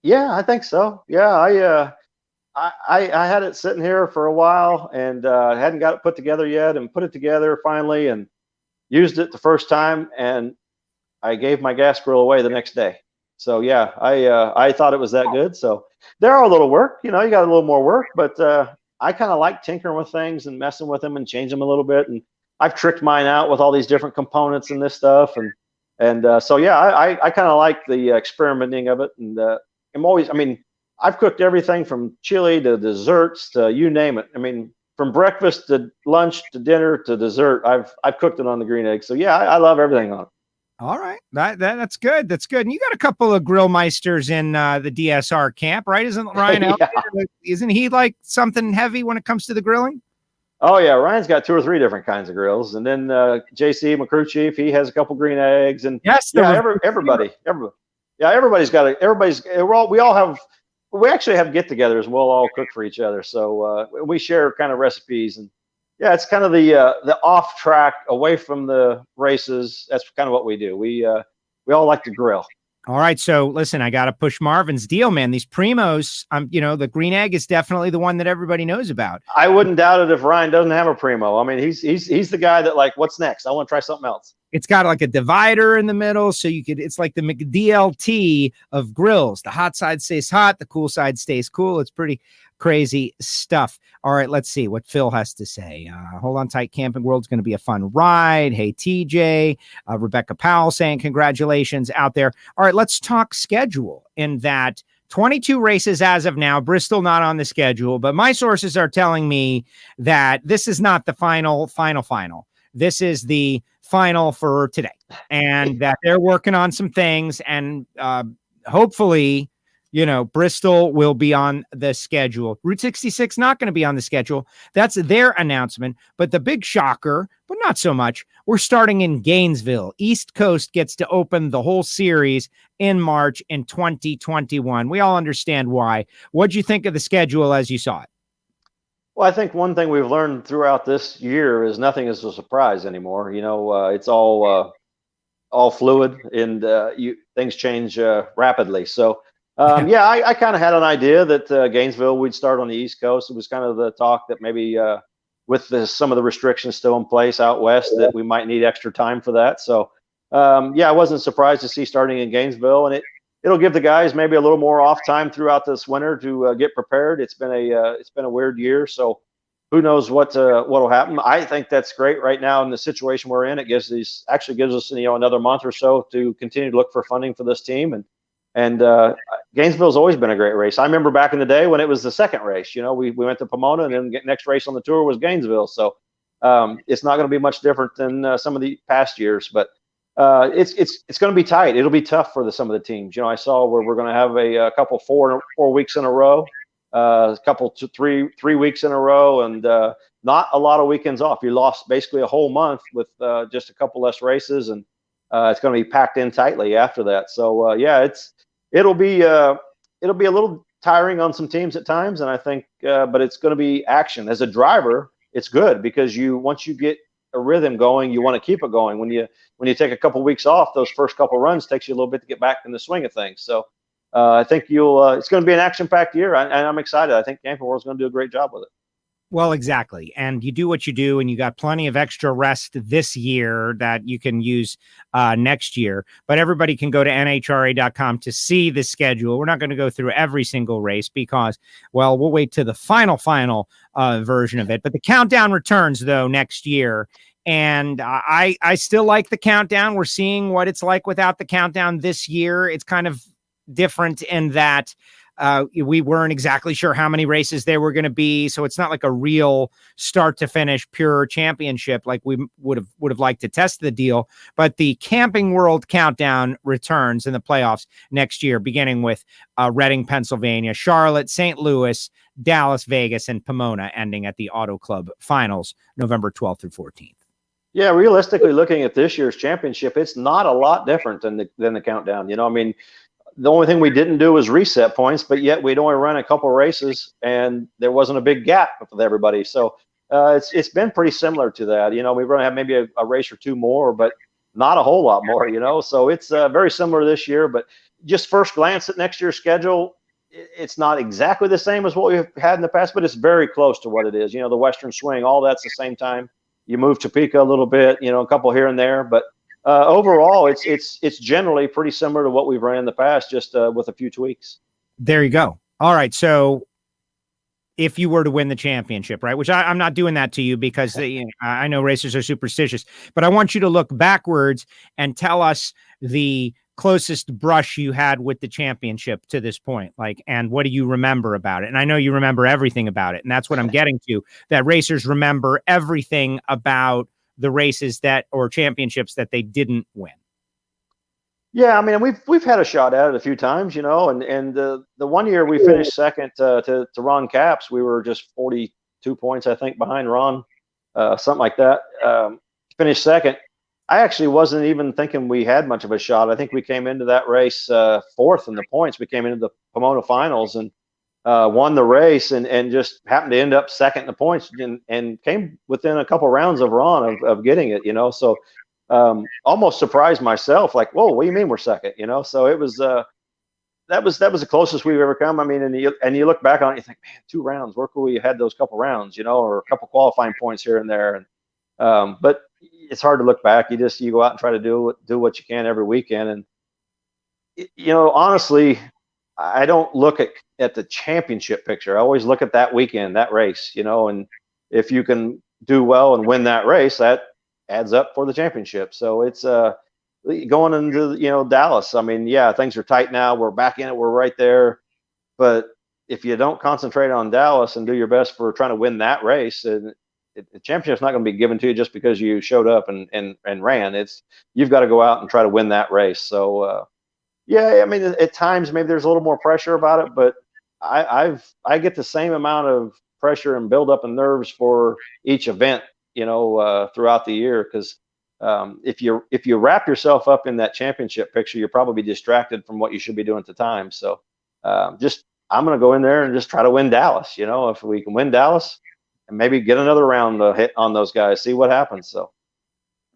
Yeah, I think so. Yeah, I had it sitting here for a while and hadn't got it put together yet, and put it together finally and used it the first time, and I gave my gas grill away the next day. So yeah, I thought it was that good. So there are a little work, you know, you got a little more work, but I kind of like tinkering with things and messing with them and change them a little bit. And I've tricked mine out with all these different components and this stuff. And so yeah, I kind of like the experimenting of it. And I've cooked everything from chili to desserts to you name it. I mean, from breakfast to lunch to dinner to dessert, I've cooked it on the green egg. So yeah, I love everything on it. All right. That's good. That's good. And you got a couple of grill meisters in the DSR camp, right? Isn't Ryan out there? Isn't he like something heavy when it comes to the grilling? Oh yeah, Ryan's got 2 or 3 different kinds of grills, and then JC, my crew chief, he has a couple green eggs, and yes, everybody. Yeah, everybody's got we actually have get-togethers, and we'll all cook for each other. So we share kind of recipes, and yeah, it's kind of the off track, away from the races. That's kind of what we do. We all like to grill. All right. So listen, I got to push Marvin's deal, man. These Primos, the green egg is definitely the one that everybody knows about. I wouldn't doubt it if Ryan doesn't have a Primo. I mean, he's the guy that, like, what's next? I want to try something else. It's got like a divider in the middle, so it's like the McDLT of grills. The hot side stays hot, the cool side stays cool. It's pretty crazy stuff. All right, let's see what Phil has to say. Hold on tight. Camping World's going to be a fun ride. Hey, TJ. Rebecca Powell saying congratulations out there. All right, let's talk schedule. In that 22 races as of now, Bristol not on the schedule, but my sources are telling me that this is not the final. This is the final for today, and that they're working on some things, and hopefully, Bristol will be on the schedule. Route 66 not going to be on the schedule. That's their announcement. But the big shocker, but not so much, we're starting in Gainesville. East Coast gets to open the whole series in March in 2021. We all understand why. What'd you think of the schedule as you saw it? Well, I think one thing we've learned throughout this year is nothing is a surprise anymore. It's all fluid, and things change rapidly. So, I kind of had an idea that Gainesville would start on the East Coast. It was kind of the talk that maybe with some of the restrictions still in place out west, that we might need extra time for that. So, I wasn't surprised to see starting in Gainesville, and it'll give the guys maybe a little more off time throughout this winter to get prepared. It's been a weird year, so who knows what'll happen. I think that's great right now in the situation we're in. It gives us another month or so to continue to look for funding for this team. And Gainesville's always been a great race. I remember back in the day when it was the second race. We went to Pomona, and then the next race on the tour was Gainesville. So it's not going to be much different than some of the past years. But it's going to be tight. It'll be tough for some of the teams. I saw where we're going to have a couple 4 weeks in a row. A couple to three weeks in a row, and not a lot of weekends off. You lost basically a whole month with just a couple less races, and it's going to be packed in tightly after that. So it'll be a little tiring on some teams at times, and I think, but it's going to be action. As a driver, it's good because once you get a rhythm going, you want to keep it going. When you take a couple weeks off, those first couple runs takes you a little bit to get back in the swing of things. So. I think it's going to be an action-packed year, and I'm excited. I think Camping World's going to do a great job with it. Well, exactly. And you do what you do, and you got plenty of extra rest this year that you can use next year. But everybody can go to NHRA.com to see the schedule. We're not going to go through every single race because, well, we'll wait to the final version of it. But the countdown returns, though, next year. And I still like the countdown. We're seeing what it's like without the countdown this year. It's kind of different in that we weren't exactly sure how many races there were going to be, so it's not like a real start to finish pure championship like we would have liked to test the deal. But the Camping World countdown returns in the playoffs next year, beginning with Reading, Pennsylvania, Charlotte, St. Louis, Dallas, Vegas, and Pomona, ending at the Auto Club Finals November 12th through 14th. Yeah, realistically, looking at this year's championship, it's not a lot different than the countdown. I mean, the only thing we didn't do was reset points, but yet we'd only run a couple races, and there wasn't a big gap with everybody. So it's been pretty similar to that. We're going to have maybe a race or two more, but not a whole lot more. So it's very similar this year. But just first glance at next year's schedule, it's not exactly the same as what we've had in the past, but it's very close to what it is. The Western Swing, all that's the same time. You move Topeka a little bit, a couple here and there, but overall, it's generally pretty similar to what we've ran in the past, just with a few tweaks. There you go. All right. So if you were to win the championship, right, which I'm not doing that to you because I know racers are superstitious, but I want you to look backwards and tell us the closest brush you had with the championship to this point, and what do you remember about it? And I know you remember everything about it, and that's what I'm getting to, that racers remember everything about the races or championships that they didn't win. Yeah, I mean, we've had a shot at it a few times, and the one year we finished second to Ron Capps, we were just 42 points, I think, behind Ron, something like that. Finished second. I actually wasn't even thinking we had much of a shot. I think we came into that race fourth in the points. We came into the Pomona Finals and won the race and just happened to end up second in the points and came within a couple rounds of Ron of getting it, so almost surprised myself, like, whoa, what do you mean we're second? So it was that was the closest we've ever come. I mean, and you look back on it, you think, man, 2 rounds, where could we have had those couple rounds, or a couple qualifying points here and there. And but it's hard to look back. You go out and try to do what you can every weekend. And honestly, I don't look at the championship picture. I always look at that weekend, that race, and if you can do well and win that race, that adds up for the championship. So it's going into Dallas. I mean, yeah, things are tight now. We're back in it. We're right there. But if you don't concentrate on Dallas and do your best for trying to win that race, and the championship's not going to be given to you just because you showed up and ran. You've got to go out and try to win that race. So yeah, I mean, at times maybe there's a little more pressure about it, but I get the same amount of pressure and build up and nerves for each event, throughout the year. Because if you wrap yourself up in that championship picture, you're probably distracted from what you should be doing at the time. So I'm going to go in there and just try to win Dallas. If we can win Dallas, and maybe get another round hit on those guys, see what happens. So,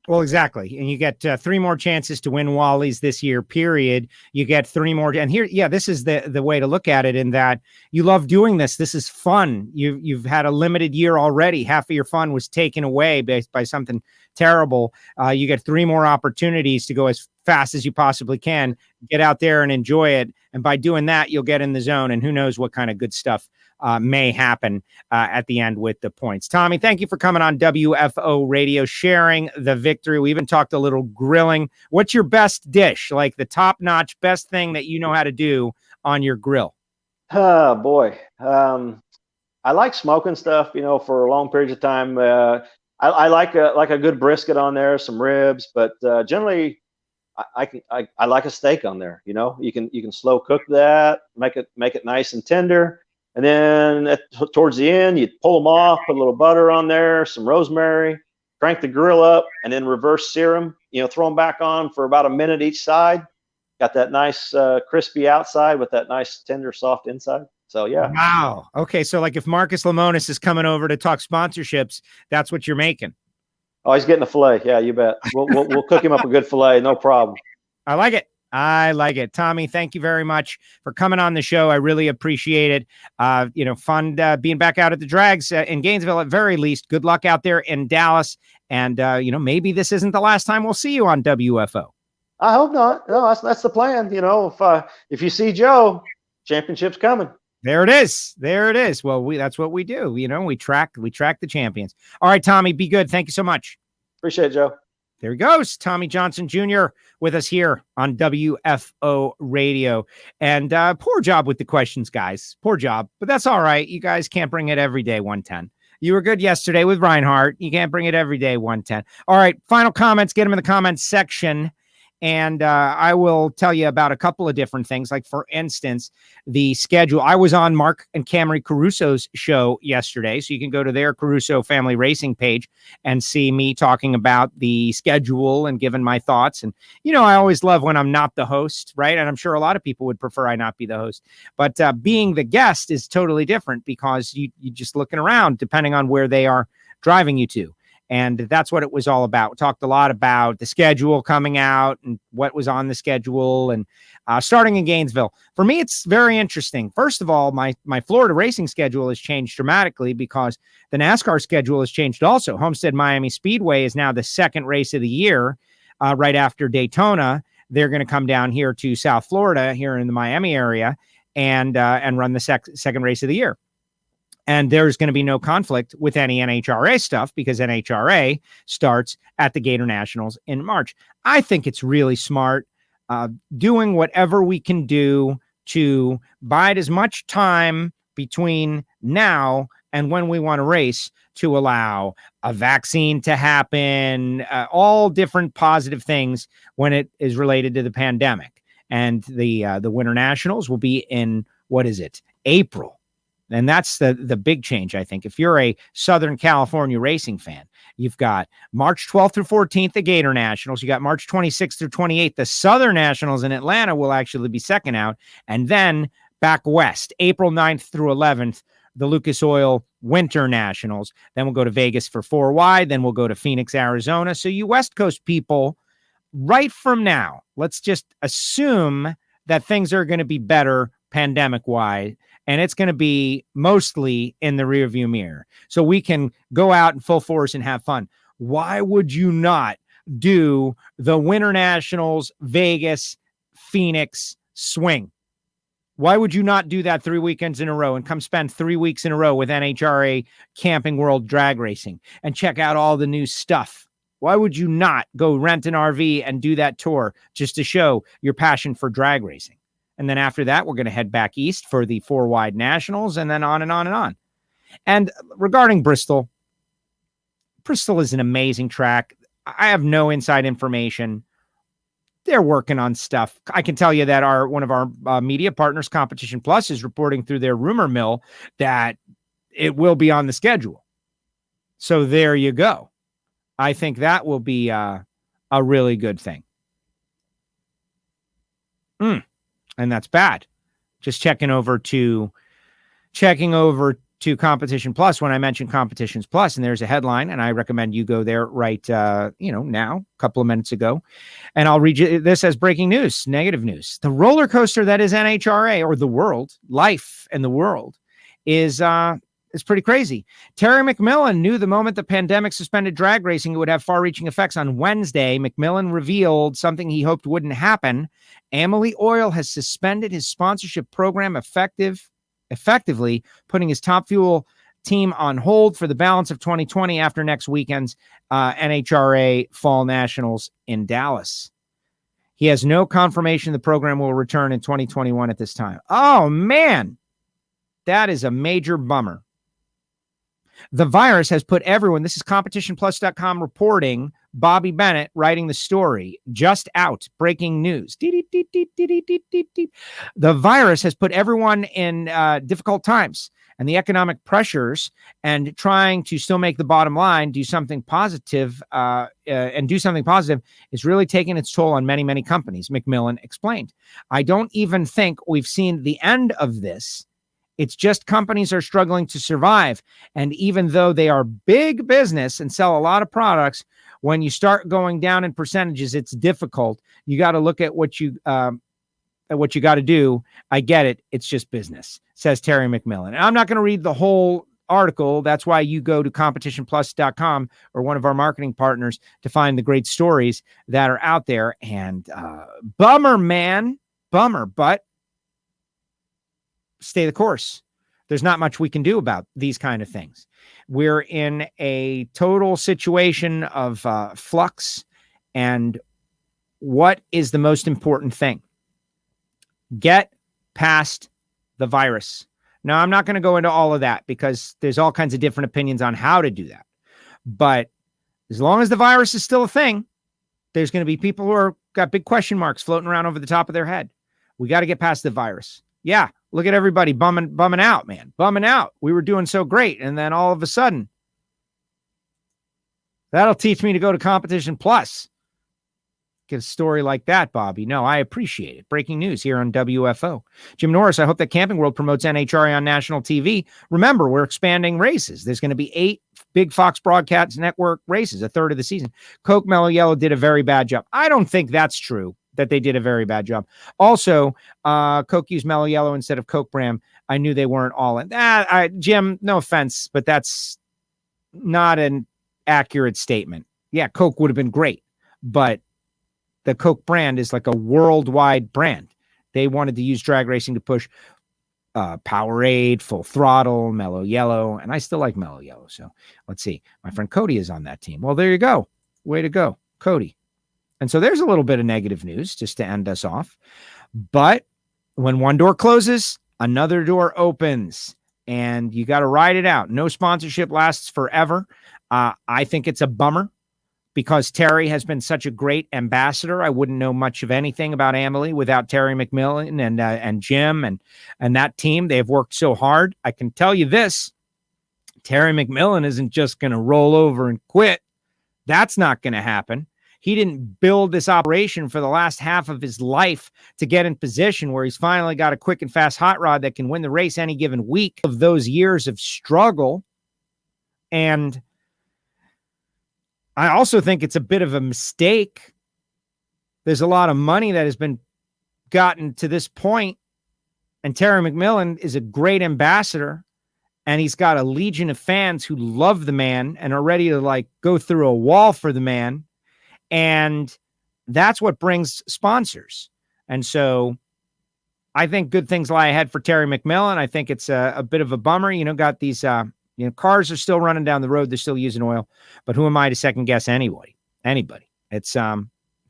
well, exactly. And you get 3 more chances to win Wally's this year, period. You get 3 more. And here, yeah, this is the way to look at it, in that you love doing this. This is fun. You've had a limited year already. Half of your fun was taken away by something terrible. You get 3 more opportunities to go as fast as you possibly can, get out there and enjoy it. And by doing that, you'll get in the zone, and who knows what kind of good stuff may happen at the end with the points. Tommy, thank you for coming on WFO Radio, sharing the victory. We even talked a little grilling. What's your best dish, like the top-notch best thing that you know how to do on your grill? Oh boy. I like smoking stuff, for long periods of time. I like a good brisket on there, some ribs, but generally I like a steak on there. You can slow cook that, make it nice and tender, and then towards the end you pull them off, put a little butter on there, some rosemary, crank the grill up, and then reverse sear them. Throw them back on for about a minute each side. Got that nice crispy outside with that nice tender soft inside. So yeah. Wow. Okay, so like if Marcus Lemonis is coming over to talk sponsorships, that's what you're making. Oh, he's getting a fillet. Yeah, you bet. We'll cook him up a good fillet, no problem. I like it. I like it. Tommy, thank you very much for coming on the show. I really appreciate it. Fun being back out at the drags in Gainesville at very least. Good luck out there in Dallas. And, maybe this isn't the last time we'll see you on WFO. I hope not. No, that's the plan. If you see Joe, championship's coming. There it is. There it is. Well, that's what we do. We track the champions. All right, Tommy, be good. Thank you so much. Appreciate it, Joe. There he goes. Tommy Johnson Jr. with us here on WFO Radio. And poor job with the questions, guys. Poor job. But that's all right. You guys can't bring it every day, 110. You were good yesterday with Reinhardt. You can't bring it every day, 110. All right, final comments. Get them in the comments section. And I will tell you about a couple of different things. Like, for instance, the schedule. I was on Mark and Camry Caruso's show yesterday, so you can go to their Caruso Family Racing page and see me talking about the schedule and giving my thoughts. And, I always love when I'm not the host, right? And I'm sure a lot of people would prefer I not be the host. But being the guest is totally different because you just looking around depending on where they are driving you to. And that's what it was all about. We talked a lot about the schedule coming out and what was on the schedule and starting in Gainesville. For me, it's very interesting. First of all, my Florida racing schedule has changed dramatically because the NASCAR schedule has changed also. Homestead Miami Speedway is now the second race of the year right after Daytona. They're going to come down here to South Florida, here in the Miami area, and run the second race of the year. And there's going to be no conflict with any NHRA stuff because NHRA starts at the Gator Nationals in March. I think it's really smart doing whatever we can do to bide as much time between now and when we want to race to allow a vaccine to happen, all different positive things when it is related to the pandemic. And the Winter Nationals will be in, April. And that's the big change, I think. If you're a Southern California racing fan, you've got March 12th through 14th, the Gator Nationals. You got March 26th through 28th. The Southern Nationals in Atlanta will actually be second out. And then back west, April 9th through 11th, the Lucas Oil Winter Nationals. Then we'll go to Vegas for 4 wide. Then we'll go to Phoenix, Arizona. So you West Coast people, right from now, let's just assume that things are going to be better pandemic-wide. And it's going to be mostly in the rearview mirror. So we can go out in full force and have fun. Why would you not do the Winter Nationals, Vegas, Phoenix swing? Why would you not do that 3 weekends in a row and come spend 3 weeks in a row with NHRA Camping World Drag Racing and check out all the new stuff? Why would you not go rent an RV and do that tour just to show your passion for drag racing? And then after that, we're going to head back east for the 4 wide Nationals and then on and on and on. And regarding Bristol is an amazing track. I have no inside information. They're working on stuff. I can tell you that one of our media partners, Competition Plus, is reporting through their rumor mill that it will be on the schedule. So there you go. I think that will be a really good thing. And that's bad. Just checking over to Competition Plus when I mentioned Competitions Plus, and there's a headline, and I recommend you go there right now, a couple of minutes ago. And I'll read you this as breaking news, negative news. The roller coaster that is NHRA, or the world, life and the world, is pretty crazy. Terry McMillan knew the moment the pandemic suspended drag racing, it would have far-reaching effects. On Wednesday, McMillan revealed something he hoped wouldn't happen. Amalie Oil has suspended his sponsorship program effective effectively putting his Top Fuel team on hold for the balance of 2020 after next weekend's NHRA Fall Nationals in Dallas. He has no confirmation the program will return in 2021 at this time. Oh, man. That is a major bummer. The virus has put everyone, this is competitionplus.com reporting, Bobby Bennett writing the story, just out, breaking news. The virus has put everyone in difficult times, and the economic pressures and trying to still make the bottom line, do something positive, is really taking its toll on many, many companies, McMillan explained. I don't even think we've seen the end of this. It's just companies are struggling to survive. And even though they are big business and sell a lot of products, when you start going down in percentages, it's difficult. You got to look at what you got to do. I get it. It's just business, says Terry McMillan. And I'm not going to read the whole article. That's why you go to competitionplus.com or one of our marketing partners to find the great stories that are out there. And bummer, man. Bummer. But stay the course. There's not much we can do about these kind of things. We're in a total situation of flux. And what is the most important thing? Get past the virus. Now, I'm not going to go into all of that because there's all kinds of different opinions on how to do that. But as long as the virus is still a thing, there's going to be people who are got big question marks floating around over the top of their head. We got to get past the virus. Yeah, look at everybody bumming out, man. Bumming out. We were doing so great. And then all of a sudden, that'll teach me to go to Competition Plus. Get a story like that, Bobby. No, I appreciate it. Breaking news here on WFO. Jim Norris, I hope that Camping World promotes NHRA on national TV. Remember, we're expanding races. There's going to be 8 big Fox Broadcast Network races, a third of the season. Coke Mellow Yellow did a very bad job. I don't think that's true, that they did a very bad job. Also, Coke used Mellow Yellow instead of Coke Bram. I knew they weren't all in. Jim, no offense, but that's not an accurate statement. Yeah, Coke would have been great, but the Coke brand is like a worldwide brand. They wanted to use drag racing to push Powerade, Full Throttle, Mellow Yellow, and I still like Mellow Yellow. So let's see. My friend Cody is on that team. Well, there you go. Way to go, Cody. And so there's a little bit of negative news just to end us off. But when one door closes, another door opens, and you got to ride it out. No sponsorship lasts forever. I think it's a bummer, because Terry has been such a great ambassador. I wouldn't know much of anything about Amelie without Terry McMillan and Jim and that team. They have worked so hard. I can tell you this, Terry McMillan isn't just going to roll over and quit. That's not going to happen. He didn't build this operation for the last half of his life to get in position where he's finally got a quick and fast hot rod that can win the race any given week of those years of struggle. And I also think it's a bit of a mistake. There's a lot of money that has been gotten to this point, and Terry McMillan is a great ambassador, and he's got a legion of fans who love the man and are ready to like go through a wall for the man. And that's what brings sponsors. And so I think good things lie ahead for Terry McMillan. I think it's a bit of a bummer, got these, cars are still running down the road. They're still using oil, but who am I to second guess anybody? It's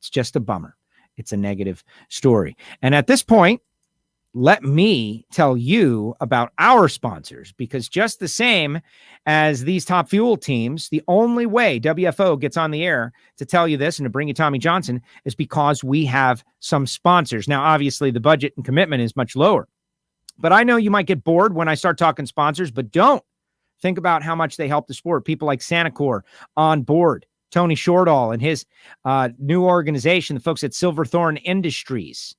just a bummer. It's a negative story. And at this point, let me tell you about our sponsors, because just the same as these Top Fuel teams, the only way WFO gets on the air to tell you this and to bring you Tommy Johnson is because we have some sponsors. Now, obviously, the budget and commitment is much lower, but I know you might get bored when I start talking sponsors, but don't. Think about how much they help the sport. People like Sanacor on board, Tony Shortall and his new organization, the folks at Silverthorne Industries.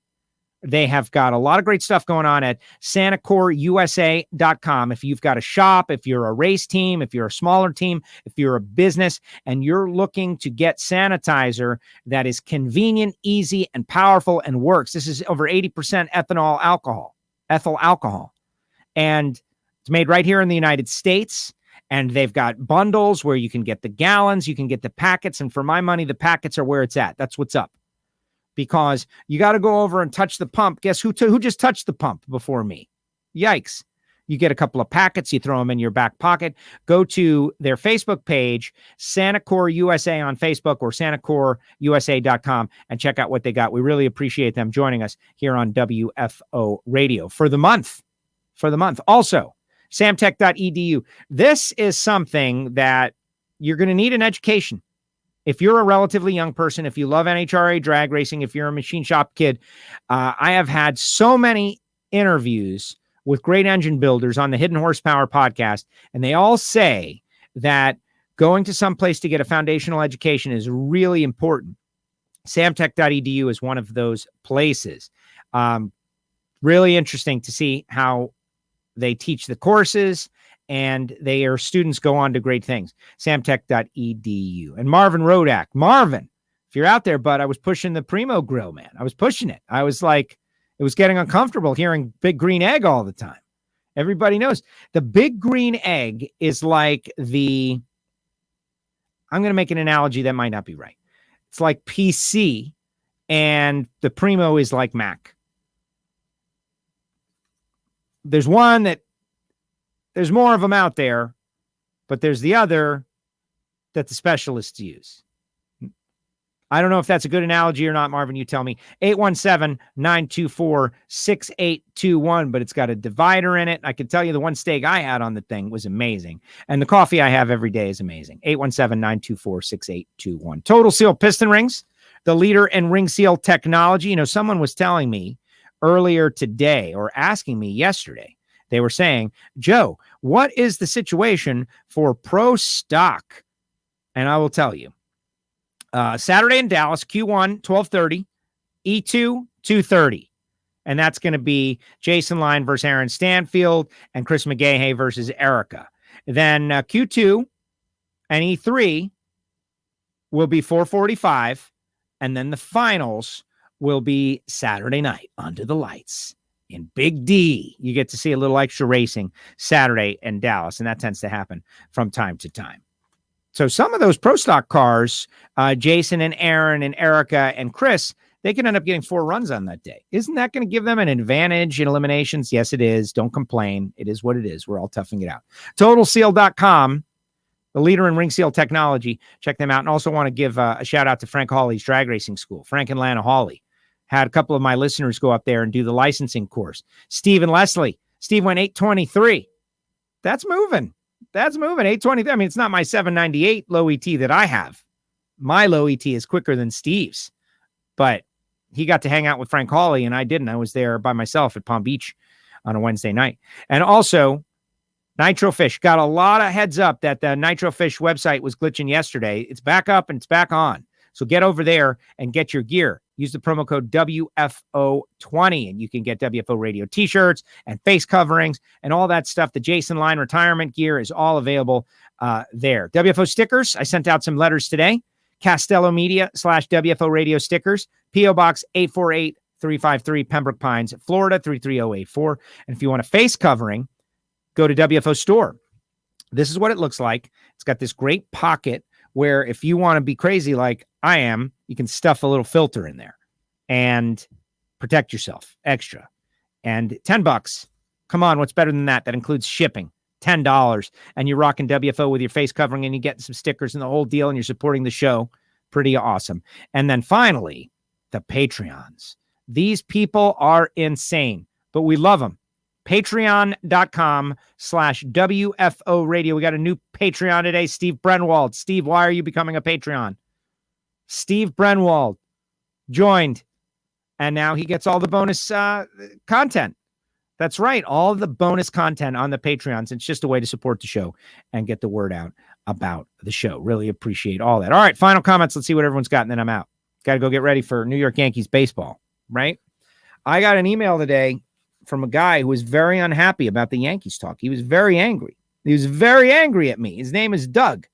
They have got a lot of great stuff going on at SanacorUSA.com. If you've got a shop, if you're a race team, if you're a smaller team, if you're a business, and you're looking to get sanitizer that is convenient, easy, and powerful and works. This is over 80% ethyl alcohol. And it's made right here in the United States. And they've got bundles where you can get the gallons, you can get the packets. And for my money, the packets are where it's at. That's what's up. Because you got to go over and touch the pump. Guess who just touched the pump before me? Yikes. You get a couple of packets, you throw them in your back pocket. Go to their Facebook page, SantaCore USA on Facebook or SantaCoreUSA.com, and check out what they got. We really appreciate them joining us here on WFO Radio for the month. Also, samtech.edu. This is something that you're going to need an education. If you're a relatively young person, if you love NHRA drag racing, if you're a machine shop kid, I have had so many interviews with great engine builders on the Hidden Horsepower podcast, and they all say that going to some place to get a foundational education is really important. Samtech.edu is one of those places. Really interesting to see how they teach the courses, and their students go on to great things. Samtech.edu. And Marvin Rodak. Marvin, if you're out there, bud, I was pushing the Primo grill, man. I was pushing it. I was like, it was getting uncomfortable hearing Big Green Egg all the time. Everybody knows the Big Green Egg is like I'm going to make an analogy that might not be right. It's like PC, and the Primo is like Mac. There's one that there's more of them out there, but there's the other that the specialists use. I don't know if that's a good analogy or not, Marvin. You tell me. 817-924-6821, but it's got a divider in it. I can tell you the one steak I had on the thing was amazing. And the coffee I have every day is amazing. 817-924-6821. Total Seal Piston Rings, the leader in ring seal technology. You know, someone was telling me earlier today, or asking me yesterday, they were saying, Joe, what is the situation for Pro Stock? And I will tell you. Saturday in Dallas, Q1, 12:30, E2, 2:30. And that's going to be Jason Line versus Aaron Stanfield and Chris McGahey versus Erica. Then Q2 and E3 will be 4:45. And then the finals will be Saturday night under the lights in Big D. You get to see a little extra racing Saturday in Dallas, and that tends to happen from time to time. So some of those Pro Stock cars, Jason and Aaron and Erica and Chris, they can end up getting 4 runs on that day. Isn't that going to give them an advantage in eliminations? Yes, it is. Don't complain. It is what it is. We're all toughing it out. TotalSeal.com, the leader in ring seal technology. Check them out. And also want to give a shout out to Frank Hawley's drag racing school. Frank and Lana Hawley had a couple of my listeners go up there and do the licensing course. Steve and Leslie. Steve went 823. That's moving. 820. I mean, it's not my 798 low ET that I have. My low ET is quicker than Steve's, but he got to hang out with Frank Hawley and I didn't. I was there by myself at Palm Beach on a Wednesday night. And also Nitro Fish got a lot of heads up that the Nitro Fish website was glitching yesterday. It's back up and it's back on. So get over there and get your gear. Use the promo code WFO20 and you can get WFO Radio t-shirts and face coverings and all that stuff. The Jason Line retirement gear is all available there. WFO stickers. I sent out some letters today. Castello Media /WFO Radio stickers. P.O. Box 848-353 Pembroke Pines, Florida 33084. And if you want a face covering, go to WFO Store. This is what it looks like. It's got this great pocket where if you want to be crazy like I am, you can stuff a little filter in there and protect yourself extra. And $10. Come on, what's better than that? That includes shipping. $10. And you're rocking WFO with your face covering and you get some stickers and the whole deal and you're supporting the show. Pretty awesome. And then finally, the Patreons. These people are insane, but we love them. Patreon.com/WFO Radio. We got a new Patreon today. Steve Brenwald. Steve, why are you becoming a Patreon? Steve Brenwald joined, and now he gets all the bonus content. That's right. All the bonus content on the Patreons. It's just a way to support the show and get the word out about the show. Really appreciate all that. All right. Final comments. Let's see what everyone's got, and then I'm out. Got to go get ready for New York Yankees baseball, right? I got an email today from a guy who was very unhappy about the Yankees talk. He was very angry. He was very angry at me. His name is Doug.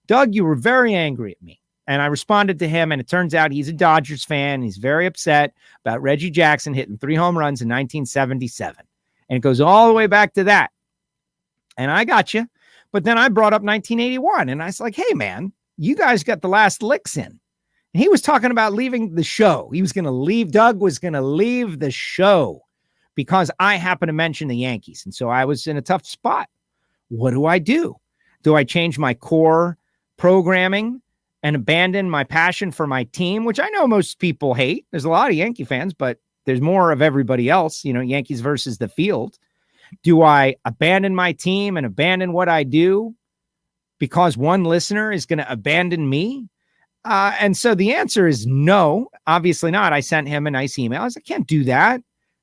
Doug, you were very angry at me. And I responded to him, and it turns out he's a Dodgers fan. He's very upset about Reggie Jackson hitting 3 home runs in 1977. And it goes all the way back to that. And I got you. But then I brought up 1981, and I was like, hey, man, you guys got the last licks in. And he was talking about leaving the show. He was going to leave. Doug was going to leave the show because I happen to mention the Yankees. And so I was in a tough spot. What do? Do I change my core programming and abandon my passion for my team, which I know most people hate? There's a lot of Yankee fans, but there's more of everybody else, Yankees versus the field. Do I abandon my team and abandon what I do because one listener is going to abandon me? And so the answer is no, obviously not. I sent him a nice email. I was like, I can't do that.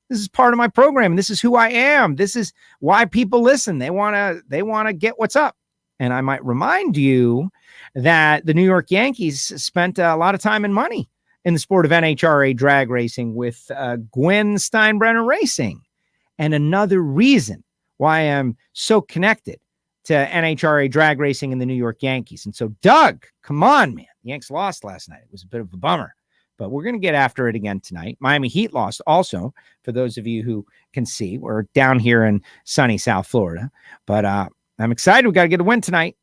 This is part of my program. This is who I am. This is why people listen. They want to get what's up. And I might remind you that the New York Yankees spent a lot of time and money in the sport of NHRA drag racing with Gwen Steinbrenner Racing. And another reason why I'm so connected to NHRA drag racing in the New York Yankees. And so, Doug, come on, man. The Yanks lost last night. It was a bit of a bummer, but we're going to get after it again tonight. Miami Heat lost also, for those of you who can see. We're down here in sunny South Florida, but I'm excited. We got to get a win tonight.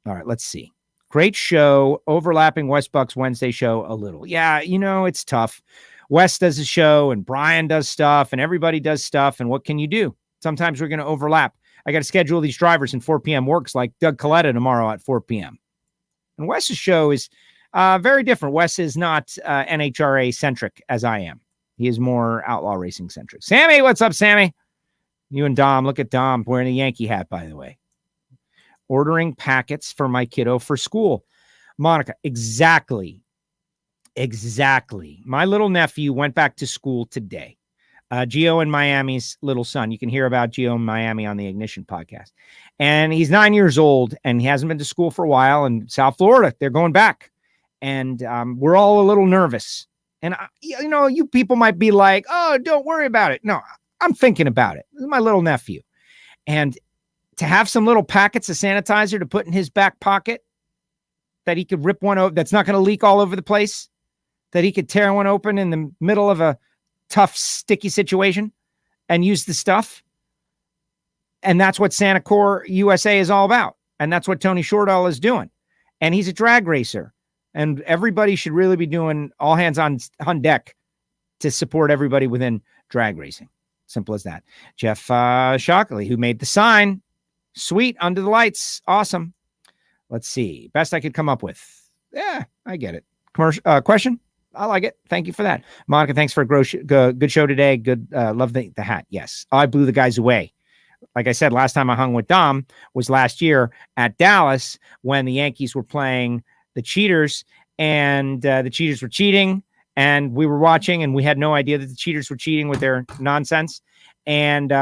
All right, let's see. Great show. Overlapping West Bucks Wednesday show a little. Yeah, it's tough. Wes does a show and Brian does stuff and everybody does stuff. And what can you do? Sometimes we're going to overlap. I got to schedule these drivers in 4 p.m. works like Doug Coletta tomorrow at 4 p.m. And Wes's show is very different. Wes is not NHRA centric as I am. He is more outlaw racing centric. Sammy, what's up, Sammy? You and Dom. Look at Dom wearing a Yankee hat, by the way. Ordering packets for my kiddo for school. Monica, exactly. My little nephew went back to school today. Gio in Miami's little son. You can hear about Gio in Miami on the Ignition podcast. And he's 9 years old and he hasn't been to school for a while. In South Florida, they're going back. And we're all a little nervous. And, you people might be like, oh, don't worry about it. No, I'm thinking about it. This is my little nephew. And to have some little packets of sanitizer to put in his back pocket that he could rip one over, that's not going to leak all over the place, that he could tear one open in the middle of a tough, sticky situation and use the stuff. And that's what Santa Core USA is all about. And that's what Tony Shortall is doing. And he's a drag racer. And everybody should really be doing all hands on deck to support everybody within drag racing. Simple as that. Jeff Shockley, who made the sign. Sweet, under the lights. Awesome. Let's see. Best I could come up with. Yeah, I get it. Commercial question? I like it. Thank you for that. Monica, thanks for a good show today. Good. Love the hat. Yes. I blew the guys away. Like I said, last time I hung with Dom was last year at Dallas when the Yankees were playing the Cheaters and the Cheaters were cheating and we were watching and we had no idea that the Cheaters were cheating with their nonsense. And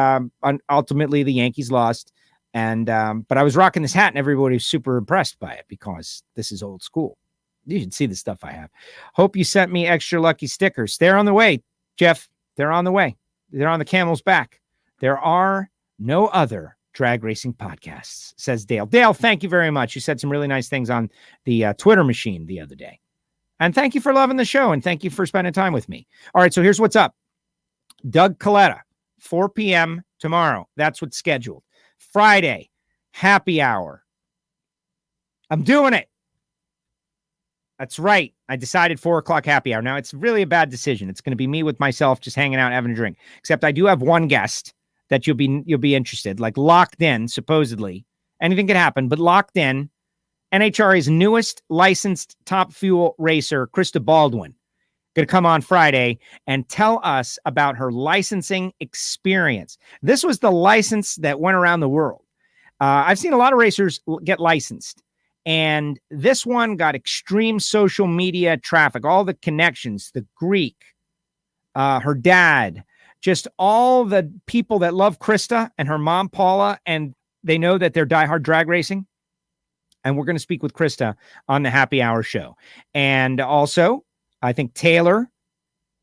ultimately the Yankees lost. And but I was rocking this hat and everybody was super impressed by it because this is old school. You should see the stuff I have. Hope you sent me extra lucky stickers. They're on the way, Jeff. They're on the way. They're on the camel's back. There are no other drag racing podcasts, says Dale. Dale, thank you very much. You said some really nice things on the Twitter machine the other day. And thank you for loving the show. And thank you for spending time with me. All right, so here's what's up. Doug Coletta, 4 p.m. tomorrow. That's what's scheduled. Friday, happy hour. I'm doing it. That's right. I decided 4 o'clock happy hour. Now, it's really a bad decision. It's going to be me with myself just hanging out, having a drink. Except I do have one guest that you'll be interested, like locked in, supposedly. Anything could happen, but locked in. NHRA's newest licensed top fuel racer, Krista Baldwin, going to come on Friday and tell us about her licensing experience. This was the license that went around the world. I've seen a lot of racers get licensed. And this one got extreme social media traffic, all the connections, the Greek, her dad, just all the people that love Krista and her mom, Paula, and they know that they're diehard drag racing. And we're going to speak with Krista on the happy hour show. And also, I think Taylor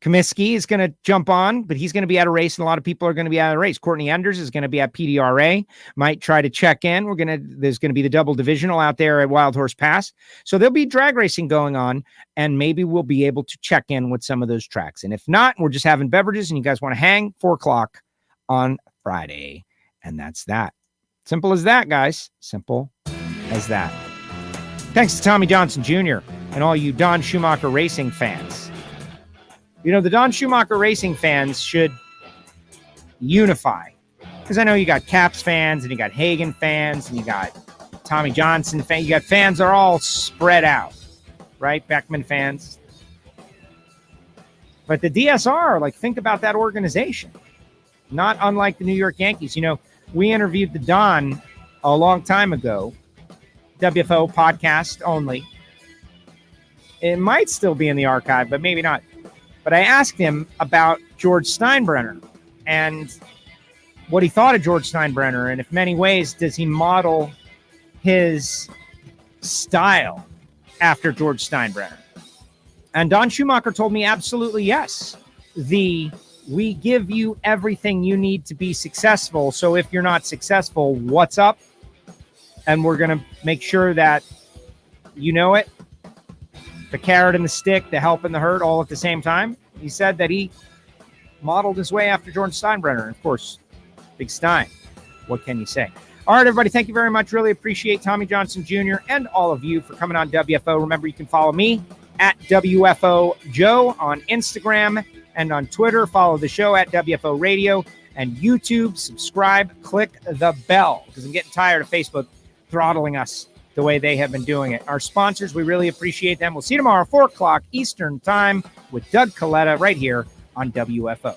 Comiskey is going to jump on, but he's going to be at a race, and a lot of people are going to be at a race. Courtney Enders is going to be at PDRA, might try to check in. There's going to be the double divisional out there at Wild Horse Pass. So there'll be drag racing going on, and maybe we'll be able to check in with some of those tracks. And if not, we're just having beverages, and you guys want to hang 4 o'clock on Friday. And that's that. Simple as that, guys. Simple as that. Thanks to Tommy Johnson Jr. and all you Don Schumacher Racing fans. You know, the Don Schumacher Racing fans should unify. Because I know you got Caps fans, and you got Hagen fans, and you got Tommy Johnson fans. You got fans that are all spread out, right? Beckman fans. But the DSR, like, think about that organization. Not unlike the New York Yankees. You know, we interviewed the Don a long time ago, WFO podcast only. It might still be in the archive, but maybe not. But I asked him about George Steinbrenner and what he thought of George Steinbrenner, and if many ways does he model his style after George Steinbrenner. And Don Schumacher told me absolutely yes. We give you everything you need to be successful. So if you're not successful, what's up? And we're going to make sure that you know it. The carrot and the stick, the help and the hurt, all at the same time. He said that he modeled his way after George Steinbrenner. And of course, Big Stein. What can you say? All right, everybody, thank you very much. Really appreciate Tommy Johnson Jr. and all of you for coming on WFO. Remember, you can follow me at WFO Joe on Instagram and on Twitter. Follow the show at WFO Radio and YouTube. Subscribe, click the bell, because I'm getting tired of Facebook throttling us the way they have been doing it. Our sponsors, we really appreciate them. We'll see you tomorrow, 4 o'clock Eastern Time with Doug Coletta right here on WFO.